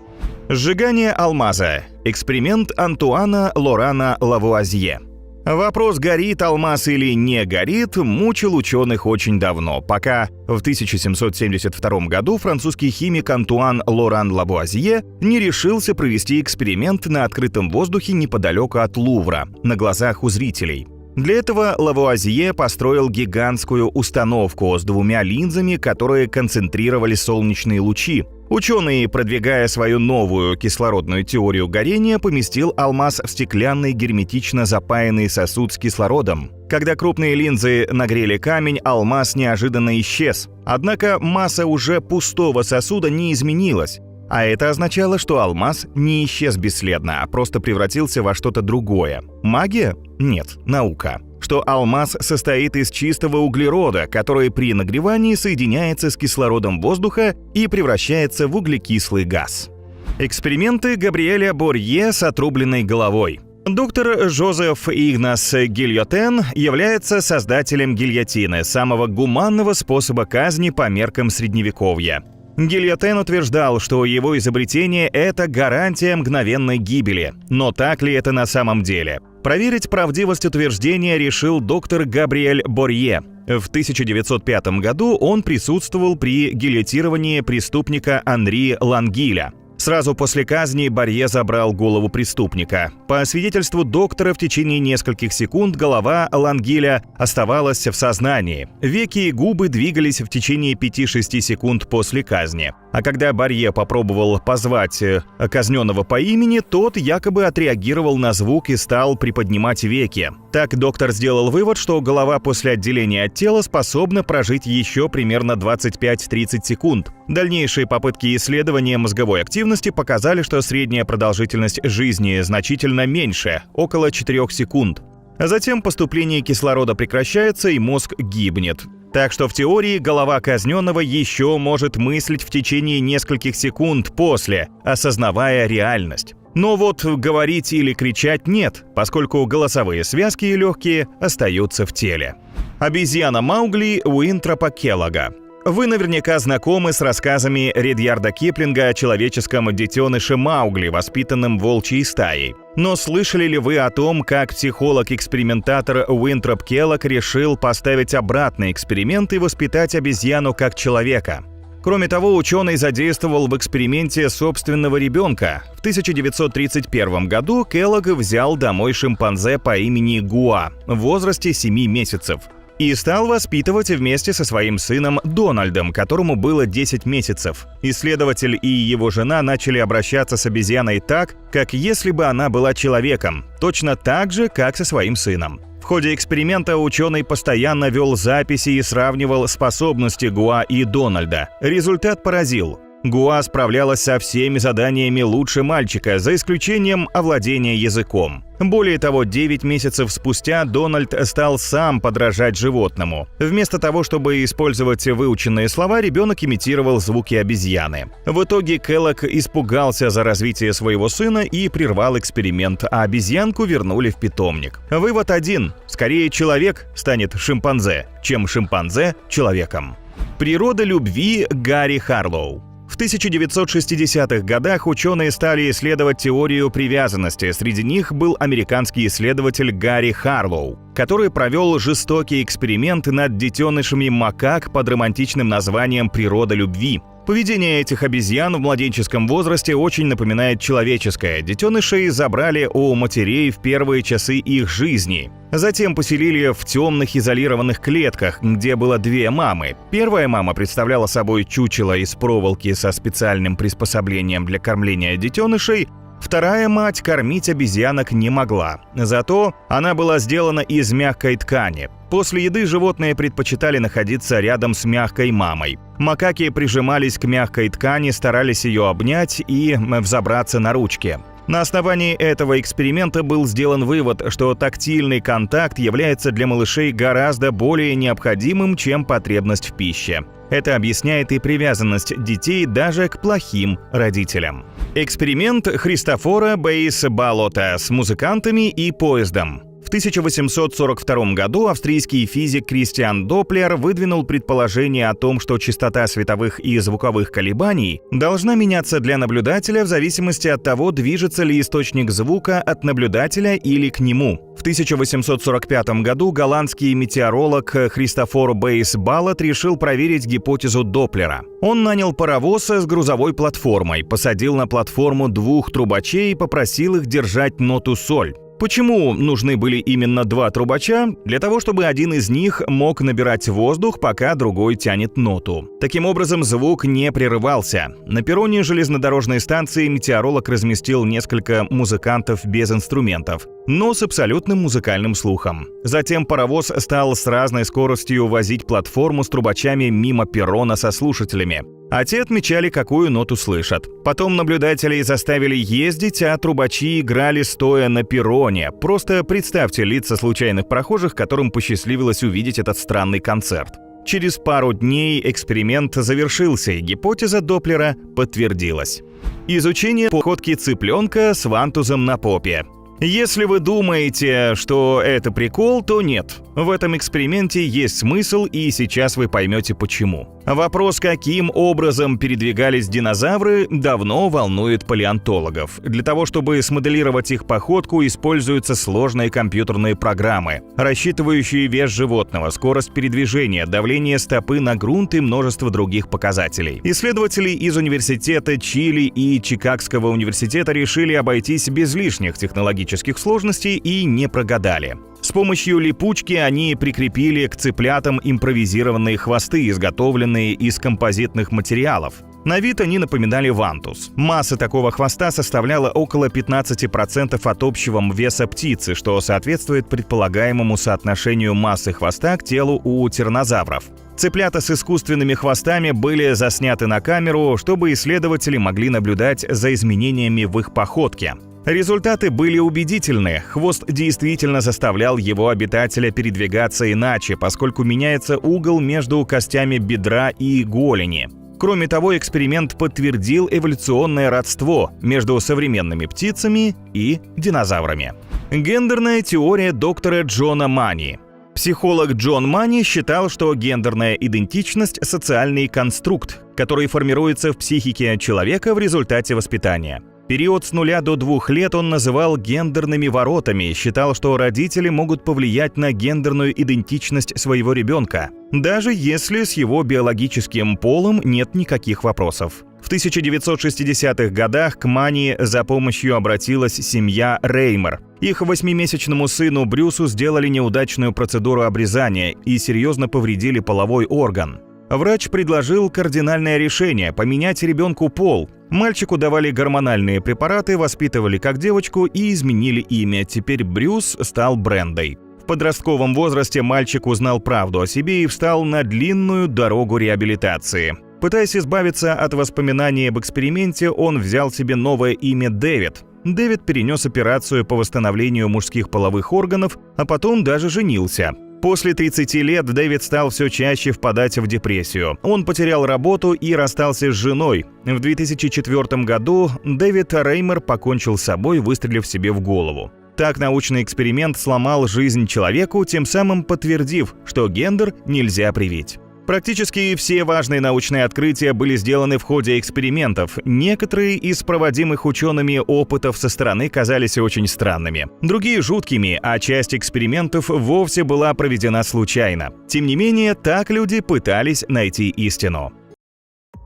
Сжигание алмаза. Эксперимент Антуана Лорана Лавуазье. Вопрос, горит алмаз или не горит, мучил ученых очень давно, пока в 1772 году французский химик Антуан Лоран Лавуазье не решился провести эксперимент на открытом воздухе неподалеку от Лувра, на глазах у зрителей. Для этого Лавуазье построил гигантскую установку с 2 линзами, которые концентрировали солнечные лучи. Ученый, продвигая свою новую кислородную теорию горения, поместил алмаз в стеклянный герметично запаянный сосуд с кислородом. Когда крупные линзы нагрели камень, алмаз неожиданно исчез. Однако масса уже пустого сосуда не изменилась. А это означало, что алмаз не исчез бесследно, а просто превратился во что-то другое. Магия? Нет, наука. Что алмаз состоит из чистого углерода, который при нагревании соединяется с кислородом воздуха и превращается в углекислый газ. Эксперименты Габриэля Борье с отрубленной головой. Доктор Жозеф Игнас Гильотен является создателем гильотины, самого гуманного способа казни по меркам Средневековья. Гильотен утверждал, что его изобретение – это гарантия мгновенной гибели. Но так ли это на самом деле? Проверить правдивость утверждения решил доктор Габриэль Борье. В 1905 году он присутствовал при гильотировании преступника Анри Лангиля. Сразу после казни Борье забрал голову преступника. По свидетельству доктора, в течение нескольких секунд голова Лангиля оставалась в сознании. Веки и губы двигались в течение 5-6 секунд после казни. А когда Борье попробовал позвать казненного по имени, тот якобы отреагировал на звук и стал приподнимать веки. Так доктор сделал вывод, что голова после отделения от тела способна прожить еще примерно 25-30 секунд. Дальнейшие попытки исследования мозговой активности показали, что средняя продолжительность жизни значительно меньше – около 4 секунд. Затем поступление кислорода прекращается и мозг гибнет. Так что в теории голова казненного еще может мыслить в течение нескольких секунд после, осознавая реальность. Но вот говорить или кричать нет, поскольку голосовые связки и легкие остаются в теле. Обезьяна Маугли Уинтропа Келлога. Вы наверняка знакомы с рассказами Редьярда Киплинга о человеческом детеныше Маугли, воспитанном волчьей стаей. Но слышали ли вы о том, как психолог-экспериментатор Уинтроп Келлог решил поставить обратный эксперимент и воспитать обезьяну как человека? Кроме того, ученый задействовал в эксперименте собственного ребенка. В 1931 году Келлог взял домой шимпанзе по имени Гуа в возрасте 7 месяцев. И стал воспитывать вместе со своим сыном Дональдом, которому было 10 месяцев. Исследователь и его жена начали обращаться с обезьяной так, как если бы она была человеком, точно так же, как со своим сыном. В ходе эксперимента ученый постоянно вел записи и сравнивал способности Гуа и Дональда. Результат поразил. Гуа справлялась со всеми заданиями лучше мальчика, за исключением овладения языком. Более того, 9 месяцев спустя Дональд стал сам подражать животному. Вместо того, чтобы использовать выученные слова, ребенок имитировал звуки обезьяны. В итоге Келлог испугался за развитие своего сына и прервал эксперимент, а обезьянку вернули в питомник. Вывод один: скорее человек станет шимпанзе, чем шимпанзе человеком. Природа любви Гарри Харлоу. В 1960-х годах ученые стали исследовать теорию привязанности. Среди них был американский исследователь Гарри Харлоу, который провел жестокий эксперимент над детенышами макак под романтичным названием «Природа любви». Поведение этих обезьян в младенческом возрасте очень напоминает человеческое. Детенышей забрали у матерей в первые часы их жизни. Затем поселили в темных изолированных клетках, где было 2 мамы. Первая мама представляла собой чучело из проволоки со специальным приспособлением для кормления детенышей. Вторая мать кормить обезьянок не могла. Зато она была сделана из мягкой ткани. После еды животные предпочитали находиться рядом с мягкой мамой. Макаки прижимались к мягкой ткани, старались ее обнять и взобраться на ручки. На основании этого эксперимента был сделан вывод, что тактильный контакт является для малышей гораздо более необходимым, чем потребность в пище. Это объясняет и привязанность детей даже к плохим родителям. Эксперимент Христофора Бейс-Баллота с музыкантами и поездом. В 1842 году австрийский физик Кристиан Доплер выдвинул предположение о том, что частота световых и звуковых колебаний должна меняться для наблюдателя в зависимости от того, движется ли источник звука от наблюдателя или к нему. В 1845 году голландский метеоролог Христофор Бейс-Баллот решил проверить гипотезу Доплера. Он нанял паровоз с грузовой платформой, посадил на платформу 2 трубачей и попросил их держать ноту соль. Почему нужны были именно 2 трубача? Для того, чтобы один из них мог набирать воздух, пока другой тянет ноту. Таким образом, звук не прерывался. На перроне железнодорожной станции метеоролог разместил несколько музыкантов без инструментов, но с абсолютным музыкальным слухом. Затем паровоз стал с разной скоростью возить платформу с трубачами мимо перрона со слушателями. А те отмечали, какую ноту слышат. Потом наблюдателей заставили ездить, а трубачи играли стоя на перроне. Просто представьте лица случайных прохожих, которым посчастливилось увидеть этот странный концерт. Через пару дней эксперимент завершился, и гипотеза Доплера подтвердилась. Изучение походки цыпленка с вантузом на попе. Если вы думаете, что это прикол, то нет. В этом эксперименте есть смысл, и сейчас вы поймете почему. Вопрос, каким образом передвигались динозавры, давно волнует палеонтологов. Для того, чтобы смоделировать их походку, используются сложные компьютерные программы, рассчитывающие вес животного, скорость передвижения, давление стопы на грунт и множество других показателей. Исследователи из университета Чили и Чикагского университета решили обойтись без лишних технологических сложностей и не прогадали. С помощью липучки они прикрепили к цыплятам импровизированные хвосты, изготовленные из композитных материалов. На вид они напоминали вантуз. Масса такого хвоста составляла около 15% от общего веса птицы, что соответствует предполагаемому соотношению массы хвоста к телу у тираннозавров. Цыплята с искусственными хвостами были засняты на камеру, чтобы исследователи могли наблюдать за изменениями в их походке. Результаты были убедительны. Хвост действительно заставлял его обитателя передвигаться иначе, поскольку меняется угол между костями бедра и голени. Кроме того, эксперимент подтвердил эволюционное родство между современными птицами и динозаврами. Гендерная теория доктора Джона Мани. Психолог Джон Мани считал, что гендерная идентичность – социальный конструкт, который формируется в психике человека в результате воспитания. Период с 0 до 2 лет он называл гендерными воротами и считал, что родители могут повлиять на гендерную идентичность своего ребенка, даже если с его биологическим полом нет никаких вопросов. В 1960-х годах к Мани за помощью обратилась семья Реймер. Их 8-месячному сыну Брюсу сделали неудачную процедуру обрезания и серьезно повредили половой орган. Врач предложил кардинальное решение – поменять ребенку пол. Мальчику давали гормональные препараты, воспитывали как девочку и изменили имя. Теперь Брюс стал Брендой. В подростковом возрасте мальчик узнал правду о себе и встал на длинную дорогу реабилитации. Пытаясь избавиться от воспоминаний об эксперименте, он взял себе новое имя Дэвид. Дэвид перенес операцию по восстановлению мужских половых органов, а потом даже женился. После 30 лет Дэвид стал все чаще впадать в депрессию. Он потерял работу и расстался с женой. В 2004 году Дэвид Реймер покончил с собой, выстрелив себе в голову. Так научный эксперимент сломал жизнь человеку, тем самым подтвердив, что гендер нельзя привить. Практически все важные научные открытия были сделаны в ходе экспериментов. Некоторые из проводимых учеными опытов со стороны казались очень странными, другие — жуткими, а часть экспериментов вовсе была проведена случайно. Тем не менее, так люди пытались найти истину.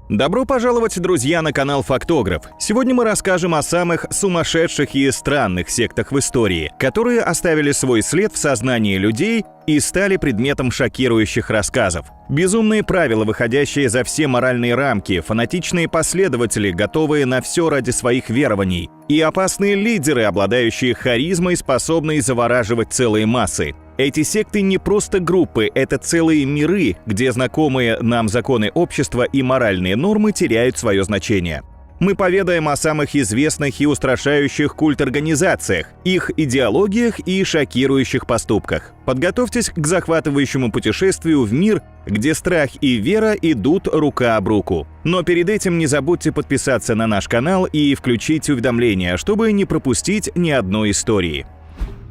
Добро пожаловать, друзья, на канал Фактограф. Сегодня мы расскажем о самых сумасшедших и странных сектах в истории, которые оставили свой след в сознании людей и стали предметом шокирующих рассказов. Безумные правила, выходящие за все моральные рамки, фанатичные последователи, готовые на все ради своих верований, и опасные лидеры, обладающие харизмой, способные завораживать целые массы. Эти секты не просто группы, это целые миры, где знакомые нам законы общества и моральные нормы теряют свое значение. Мы поведаем о самых известных и устрашающих культ-организациях, их идеологиях и шокирующих поступках. Подготовьтесь к захватывающему путешествию в мир, где страх и вера идут рука об руку. Но перед этим не забудьте подписаться на наш канал и включить уведомления, чтобы не пропустить ни одной истории.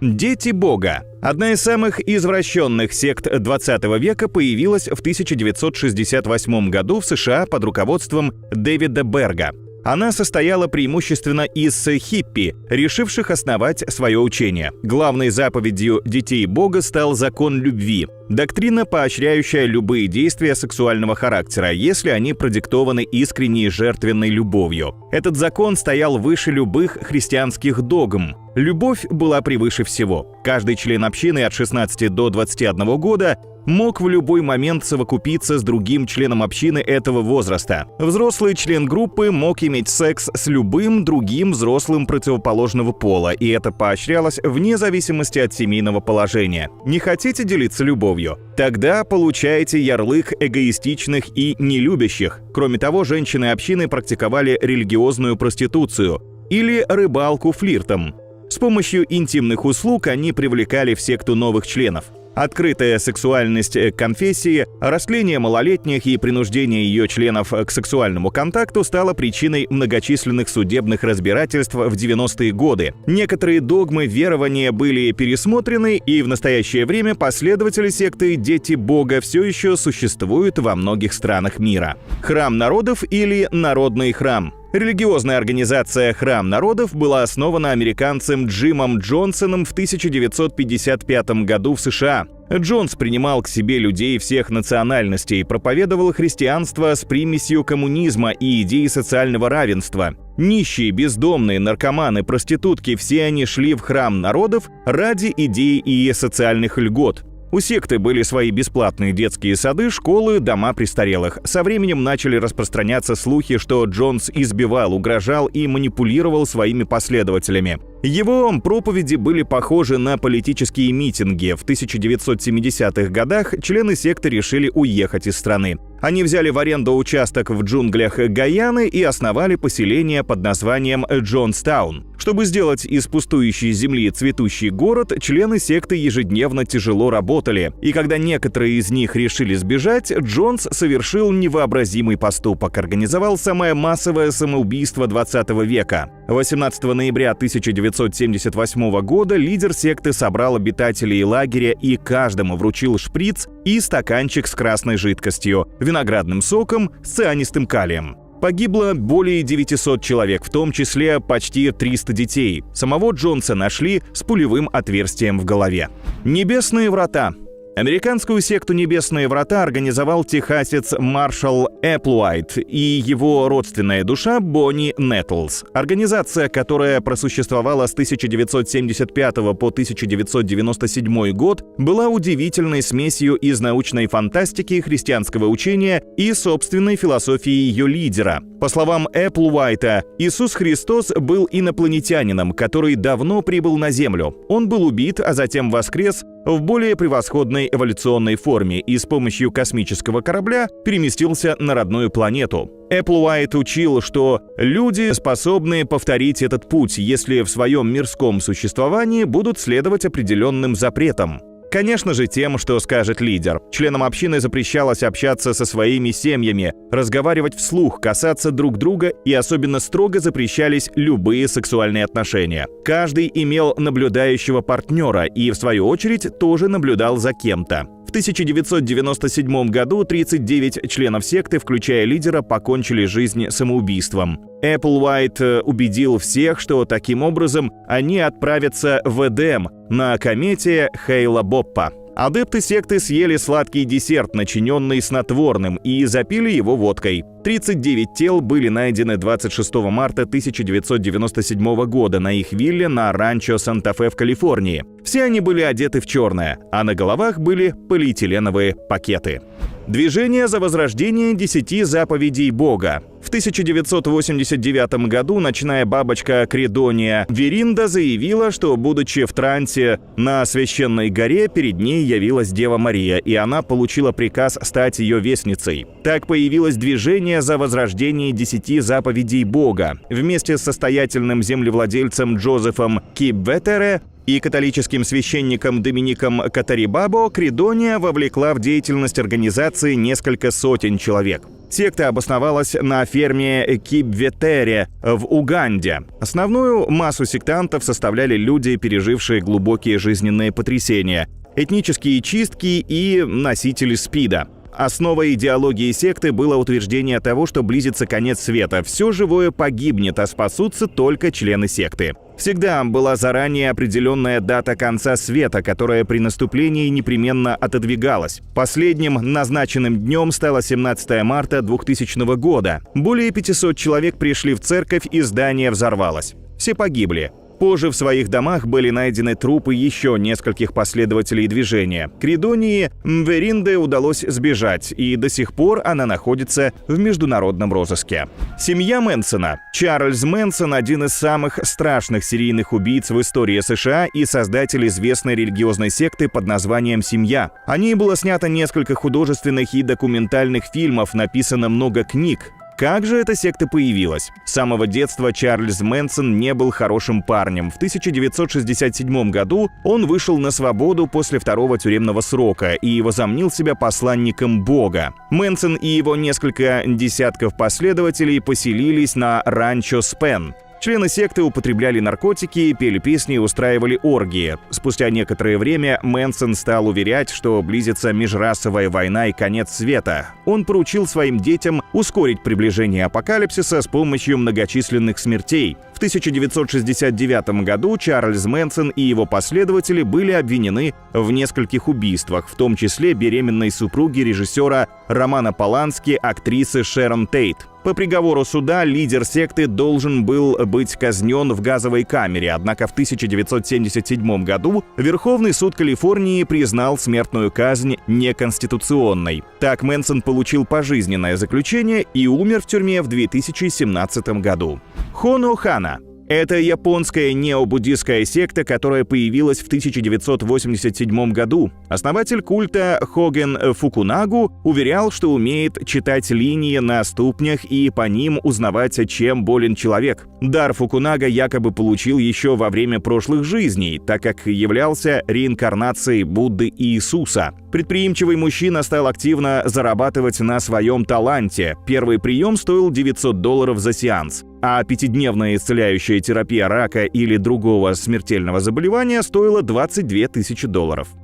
Дети Бога. Одна из самых извращенных сект 20 века появилась в 1968 году в США под руководством Дэвида Берга. Она состояла преимущественно из хиппи, решивших основать свое учение. Главной заповедью детей Бога стал закон любви. Доктрина, поощряющая любые действия сексуального характера, если они продиктованы искренней жертвенной любовью. Этот закон стоял выше любых христианских догм. Любовь была превыше всего. Каждый член общины от 16 до 21 года мог в любой момент совокупиться с другим членом общины этого возраста. Взрослый член группы мог иметь секс с любым другим взрослым противоположного пола, и это поощрялось вне зависимости от семейного положения. Не хотите делиться любовью? Тогда получаете ярлык эгоистичных и нелюбящих. Кроме того, женщины общины практиковали религиозную проституцию или рыбалку флиртом. С помощью интимных услуг они привлекали в секту новых членов. Открытая сексуальность конфессии, растление малолетних и принуждение ее членов к сексуальному контакту стало причиной многочисленных судебных разбирательств в 90-е годы. Некоторые догмы верования были пересмотрены, и в настоящее время последователи секты «Дети Бога» все еще существуют во многих странах мира. Храм народов или Народный храм. Религиозная организация «Храм народов» была основана американцем Джимом Джонсоном в 1955 году в США. Джонс принимал к себе людей всех национальностей, проповедовал христианство с примесью коммунизма и идеи социального равенства. Нищие, бездомные, наркоманы, проститутки – все они шли в Храм народов ради идей и социальных льгот. У секты были свои бесплатные детские сады, школы, дома престарелых. Со временем начали распространяться слухи, что Джонс избивал, угрожал и манипулировал своими последователями. Его проповеди были похожи на политические митинги. В 1970-х годах члены секты решили уехать из страны. Они взяли в аренду участок в джунглях Гайаны и основали поселение под названием Джонстаун. Чтобы сделать из пустующей земли цветущий город, члены секты ежедневно тяжело работали. И когда некоторые из них решили сбежать, Джонс совершил невообразимый поступок. Организовал самое массовое самоубийство 20 века. 18 ноября 1978 года лидер секты собрал обитателей лагеря и каждому вручил шприц и стаканчик с красной жидкостью, виноградным соком с цианистым калием. Погибло более 900 человек, в том числе почти 300 детей. Самого Джонса нашли с пулевым отверстием в голове. Небесные врата. Американскую секту «Небесные врата» организовал техасец Маршалл Эпплуайт и его родственная душа Бонни Нэттлс. Организация, которая просуществовала с 1975 по 1997 год, была удивительной смесью из научной фантастики, христианского учения и собственной философии ее лидера. По словам Эпплуайта, Иисус Христос был инопланетянином, который давно прибыл на Землю. Он был убит, а затем воскрес в более превосходной эволюционной форме и с помощью космического корабля переместился на родную планету. Эпплвайт учил, что люди способны повторить этот путь, если в своем мирском существовании будут следовать определенным запретам. Конечно же, тем, что скажет лидер. Членам общины запрещалось общаться со своими семьями, разговаривать вслух, касаться друг друга, и особенно строго запрещались любые сексуальные отношения. Каждый имел наблюдающего партнера и, в свою очередь, тоже наблюдал за кем-то. В 1997 году 39 членов секты, включая лидера, покончили жизнь самоубийством. Эпплвайт убедил всех, что таким образом они отправятся в Эдем на комете Хейла-Боппа. Адепты секты съели сладкий десерт, начиненный снотворным, и запили его водкой. 39 тел были найдены 26 марта 1997 года на их вилле на ранчо Санта-Фе в Калифорнии. Все они были одеты в черное, а на головах были полиэтиленовые пакеты. Движение за возрождение 10 заповедей Бога. В 1989 году ночная бабочка Кридония Веринда заявила, что, будучи в трансе на священной горе, перед ней явилась Дева Мария, и она получила приказ стать ее вестницей. Так появилось движение за возрождение 10 заповедей Бога. Вместе с состоятельным землевладельцем Джозефом Кибветере и католическим священником Домиником Катарибабо Кридония вовлекла в деятельность организации несколько сотен человек. Секта обосновалась на ферме Кибветере в Уганде. Основную массу сектантов составляли люди, пережившие глубокие жизненные потрясения, этнические чистки и носители СПИДа. Основой идеологии секты было утверждение того, что близится конец света. Все живое погибнет, а спасутся только члены секты. Всегда была заранее определенная дата конца света, которая при наступлении непременно отодвигалась. Последним назначенным днем стало 17 марта 2000 года. Более 500 человек пришли в церковь, и здание взорвалось. Все погибли. Позже в своих домах были найдены трупы еще нескольких последователей движения. Кридонии Веринде удалось сбежать, и до сих пор она находится в международном розыске. Семья Мэнсона. Чарльз Мэнсон – один из самых страшных серийных убийц в истории США и создатель известной религиозной секты под названием «Семья». О ней было снято несколько художественных и документальных фильмов, написано много книг. Как же эта секта появилась? С самого детства Чарльз Мэнсон не был хорошим парнем. В 1967 году он вышел на свободу после второго тюремного срока и возомнил себя посланником Бога. Мэнсон и его несколько десятков последователей поселились на ранчо Спен. Члены секты употребляли наркотики, пели песни и устраивали оргии. Спустя некоторое время Мэнсон стал уверять, что близится межрасовая война и конец света. Он поручил своим детям ускорить приближение апокалипсиса с помощью многочисленных смертей. В 1969 году Чарльз Мэнсон и его последователи были обвинены в нескольких убийствах, в том числе беременной супруги режиссера Романа Полански, актрисы Шерон Тейт. По приговору суда лидер секты должен был быть казнен в газовой камере, однако в 1977 году Верховный суд Калифорнии признал смертную казнь неконституционной. Так Мэнсон получил пожизненное заключение и умер в тюрьме в 2017 году. Хоно Хана. Это японская необуддистская секта, которая появилась в 1987 году. Основатель культа Хоген Фукунагу уверял, что умеет читать линии на ступнях и по ним узнавать, чем болен человек. Дар Фукунага якобы получил еще во время прошлых жизней, так как являлся реинкарнацией Будды и Иисуса. Предприимчивый мужчина стал активно зарабатывать на своем таланте. Первый прием стоил $900 за сеанс. А пятидневная исцеляющая терапия рака или другого смертельного заболевания стоила $22 тысячи.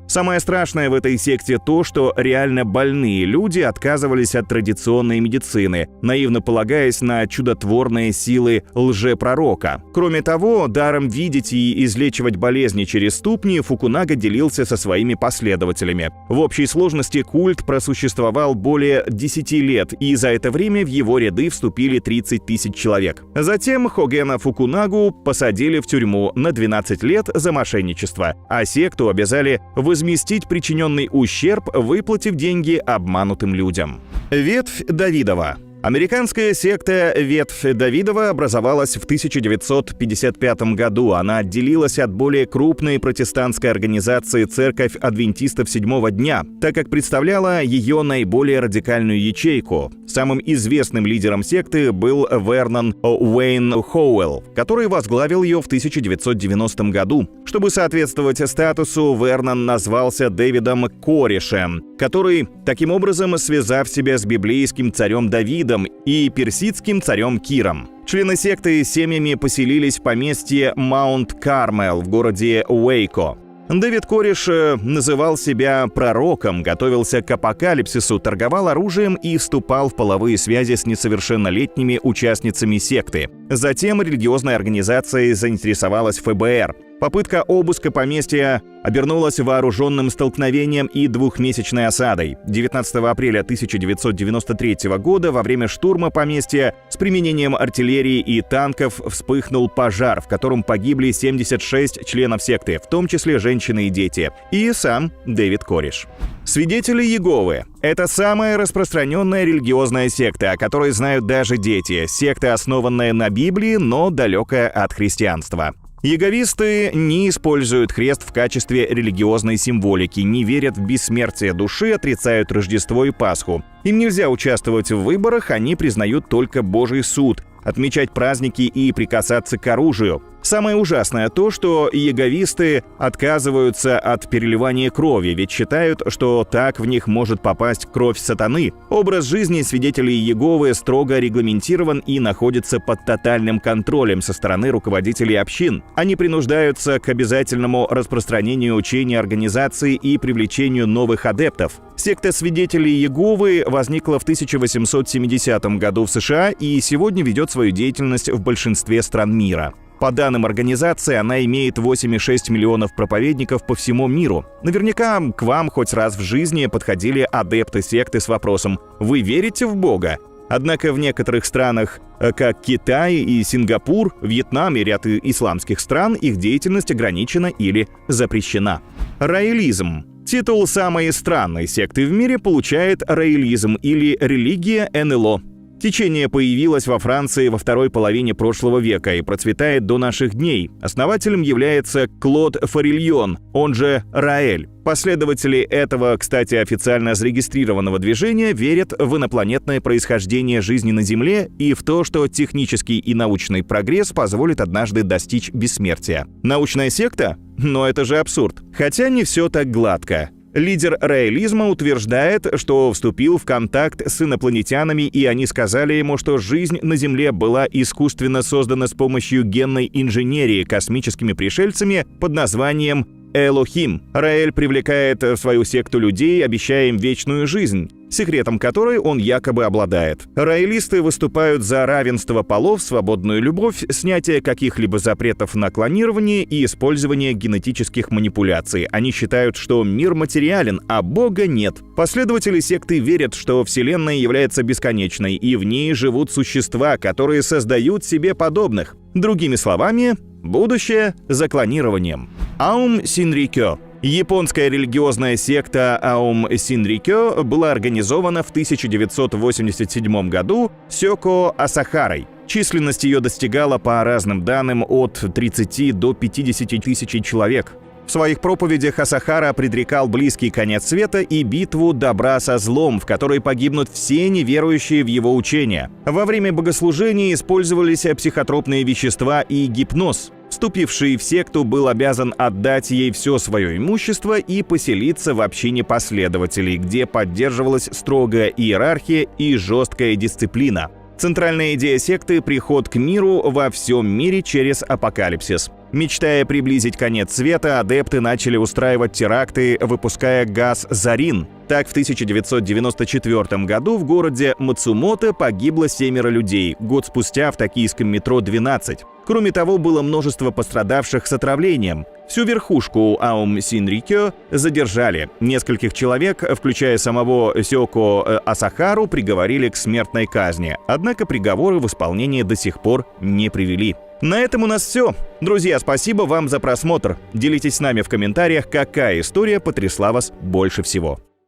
Самое страшное в этой секте то, что реально больные люди отказывались от традиционной медицины, наивно полагаясь на чудотворные силы лжепророка. Кроме того, даром видеть и излечивать болезни через ступни Фукунага делился со своими последователями. В общей сложности культ просуществовал более 10 лет, и за это время в его ряды вступили 30 тысяч человек. Затем Хогена Фукунагу посадили в тюрьму на 12 лет за мошенничество, а секту обязали возместить причиненный ущерб, выплатив деньги обманутым людям. Ветвь Давидова. Американская секта «Ветвь Давидова» образовалась в 1955 году. Она отделилась от более крупной протестантской организации «Церковь адвентистов седьмого дня», так как представляла ее наиболее радикальную ячейку. Самым известным лидером секты был Вернон Уэйн Хоуэлл, который возглавил ее в 1990 году. Чтобы соответствовать статусу, Вернон назвался Дэвидом Корешем, который, таким образом, связав себя с библейским царем Давидом и персидским царем Киром. Члены секты семьями поселились в поместье Маунт-Кармел в городе Уэйко. Дэвид Кореш называл себя пророком, готовился к апокалипсису, торговал оружием и вступал в половые связи с несовершеннолетними участницами секты. Затем религиозной организацией заинтересовалась ФБР. Попытка обыска поместья обернулась вооруженным столкновением и двухмесячной осадой. 19 апреля 1993 года во время штурма поместья с применением артиллерии и танков вспыхнул пожар, в котором погибли 76 членов секты, в том числе женщины и дети, и сам Дэвид Кореш. Свидетели Иеговы — это самая распространенная религиозная секта, о которой знают даже дети. Секта, основанная на Библии, но далекая от христианства. Иеговисты не используют крест в качестве религиозной символики, не верят в бессмертие души, отрицают Рождество и Пасху. Им нельзя участвовать в выборах, они признают только Божий суд, отмечать праздники и прикасаться к оружию. Самое ужасное то, что иеговисты отказываются от переливания крови, ведь считают, что так в них может попасть кровь сатаны. Образ жизни свидетелей Иеговы строго регламентирован и находится под тотальным контролем со стороны руководителей общин. Они принуждаются к обязательному распространению учения организации и привлечению новых адептов. Секта свидетелей Иеговы возникла в 1870 году в США и сегодня ведет свою деятельность в большинстве стран мира. По данным организации, она имеет 8,6 миллионов проповедников по всему миру. Наверняка к вам хоть раз в жизни подходили адепты секты с вопросом «Вы верите в Бога?». Однако в некоторых странах, как Китай и Сингапур, Вьетнам и ряд исламских стран, их деятельность ограничена или запрещена. Раэлизм. Титул самой странной секты в мире получает раэлизм или религия НЛО. Течение появилось во Франции во второй половине прошлого века и процветает до наших дней. Основателем является Клод Фарильон, он же Раэль. Последователи этого, кстати, официально зарегистрированного движения верят в инопланетное происхождение жизни на Земле и в то, что технический и научный прогресс позволит однажды достичь бессмертия. Научная секта? Но это же абсурд. Хотя не все так гладко. Лидер раэлизма утверждает, что вступил в контакт с инопланетянами, и они сказали ему, что жизнь на Земле была искусственно создана с помощью генной инженерии космическими пришельцами под названием Элохим. Раэль привлекает в свою секту людей, обещая им вечную жизнь, секретом которой он якобы обладает. Раэлисты выступают за равенство полов, свободную любовь, снятие каких-либо запретов на клонирование и использование генетических манипуляций. Они считают, что мир материален, а Бога нет. Последователи секты верят, что Вселенная является бесконечной, и в ней живут существа, которые создают себе подобных. Другими словами, будущее за клонированием. Аум Синрикё. Японская религиозная секта Аум Синрикё была организована в 1987 году Сёко Асахарой. Численность ее достигала по разным данным от 30 до 50 тысяч человек. В своих проповедях Асахара предрекал близкий конец света и битву добра со злом, в которой погибнут все неверующие в его учения. Во время богослужения использовались психотропные вещества и гипноз. Вступивший в секту был обязан отдать ей все свое имущество и поселиться в общине последователей, где поддерживалась строгая иерархия и жесткая дисциплина. Центральная идея секты — приход к миру во всем мире через апокалипсис. Мечтая приблизить конец света, адепты начали устраивать теракты, выпуская газ «Зарин». Так, в 1994 году в городе Мацумото погибло 7 людей, год спустя в токийском метро 12. Кроме того, было множество пострадавших с отравлением. Всю верхушку Аум Синрикё задержали. Нескольких человек, включая самого Сёко Асахару, приговорили к смертной казни. Однако приговоры в исполнение до сих пор не привели. На этом у нас все. Друзья, спасибо вам за просмотр. Делитесь с нами в комментариях, какая история потрясла вас больше всего.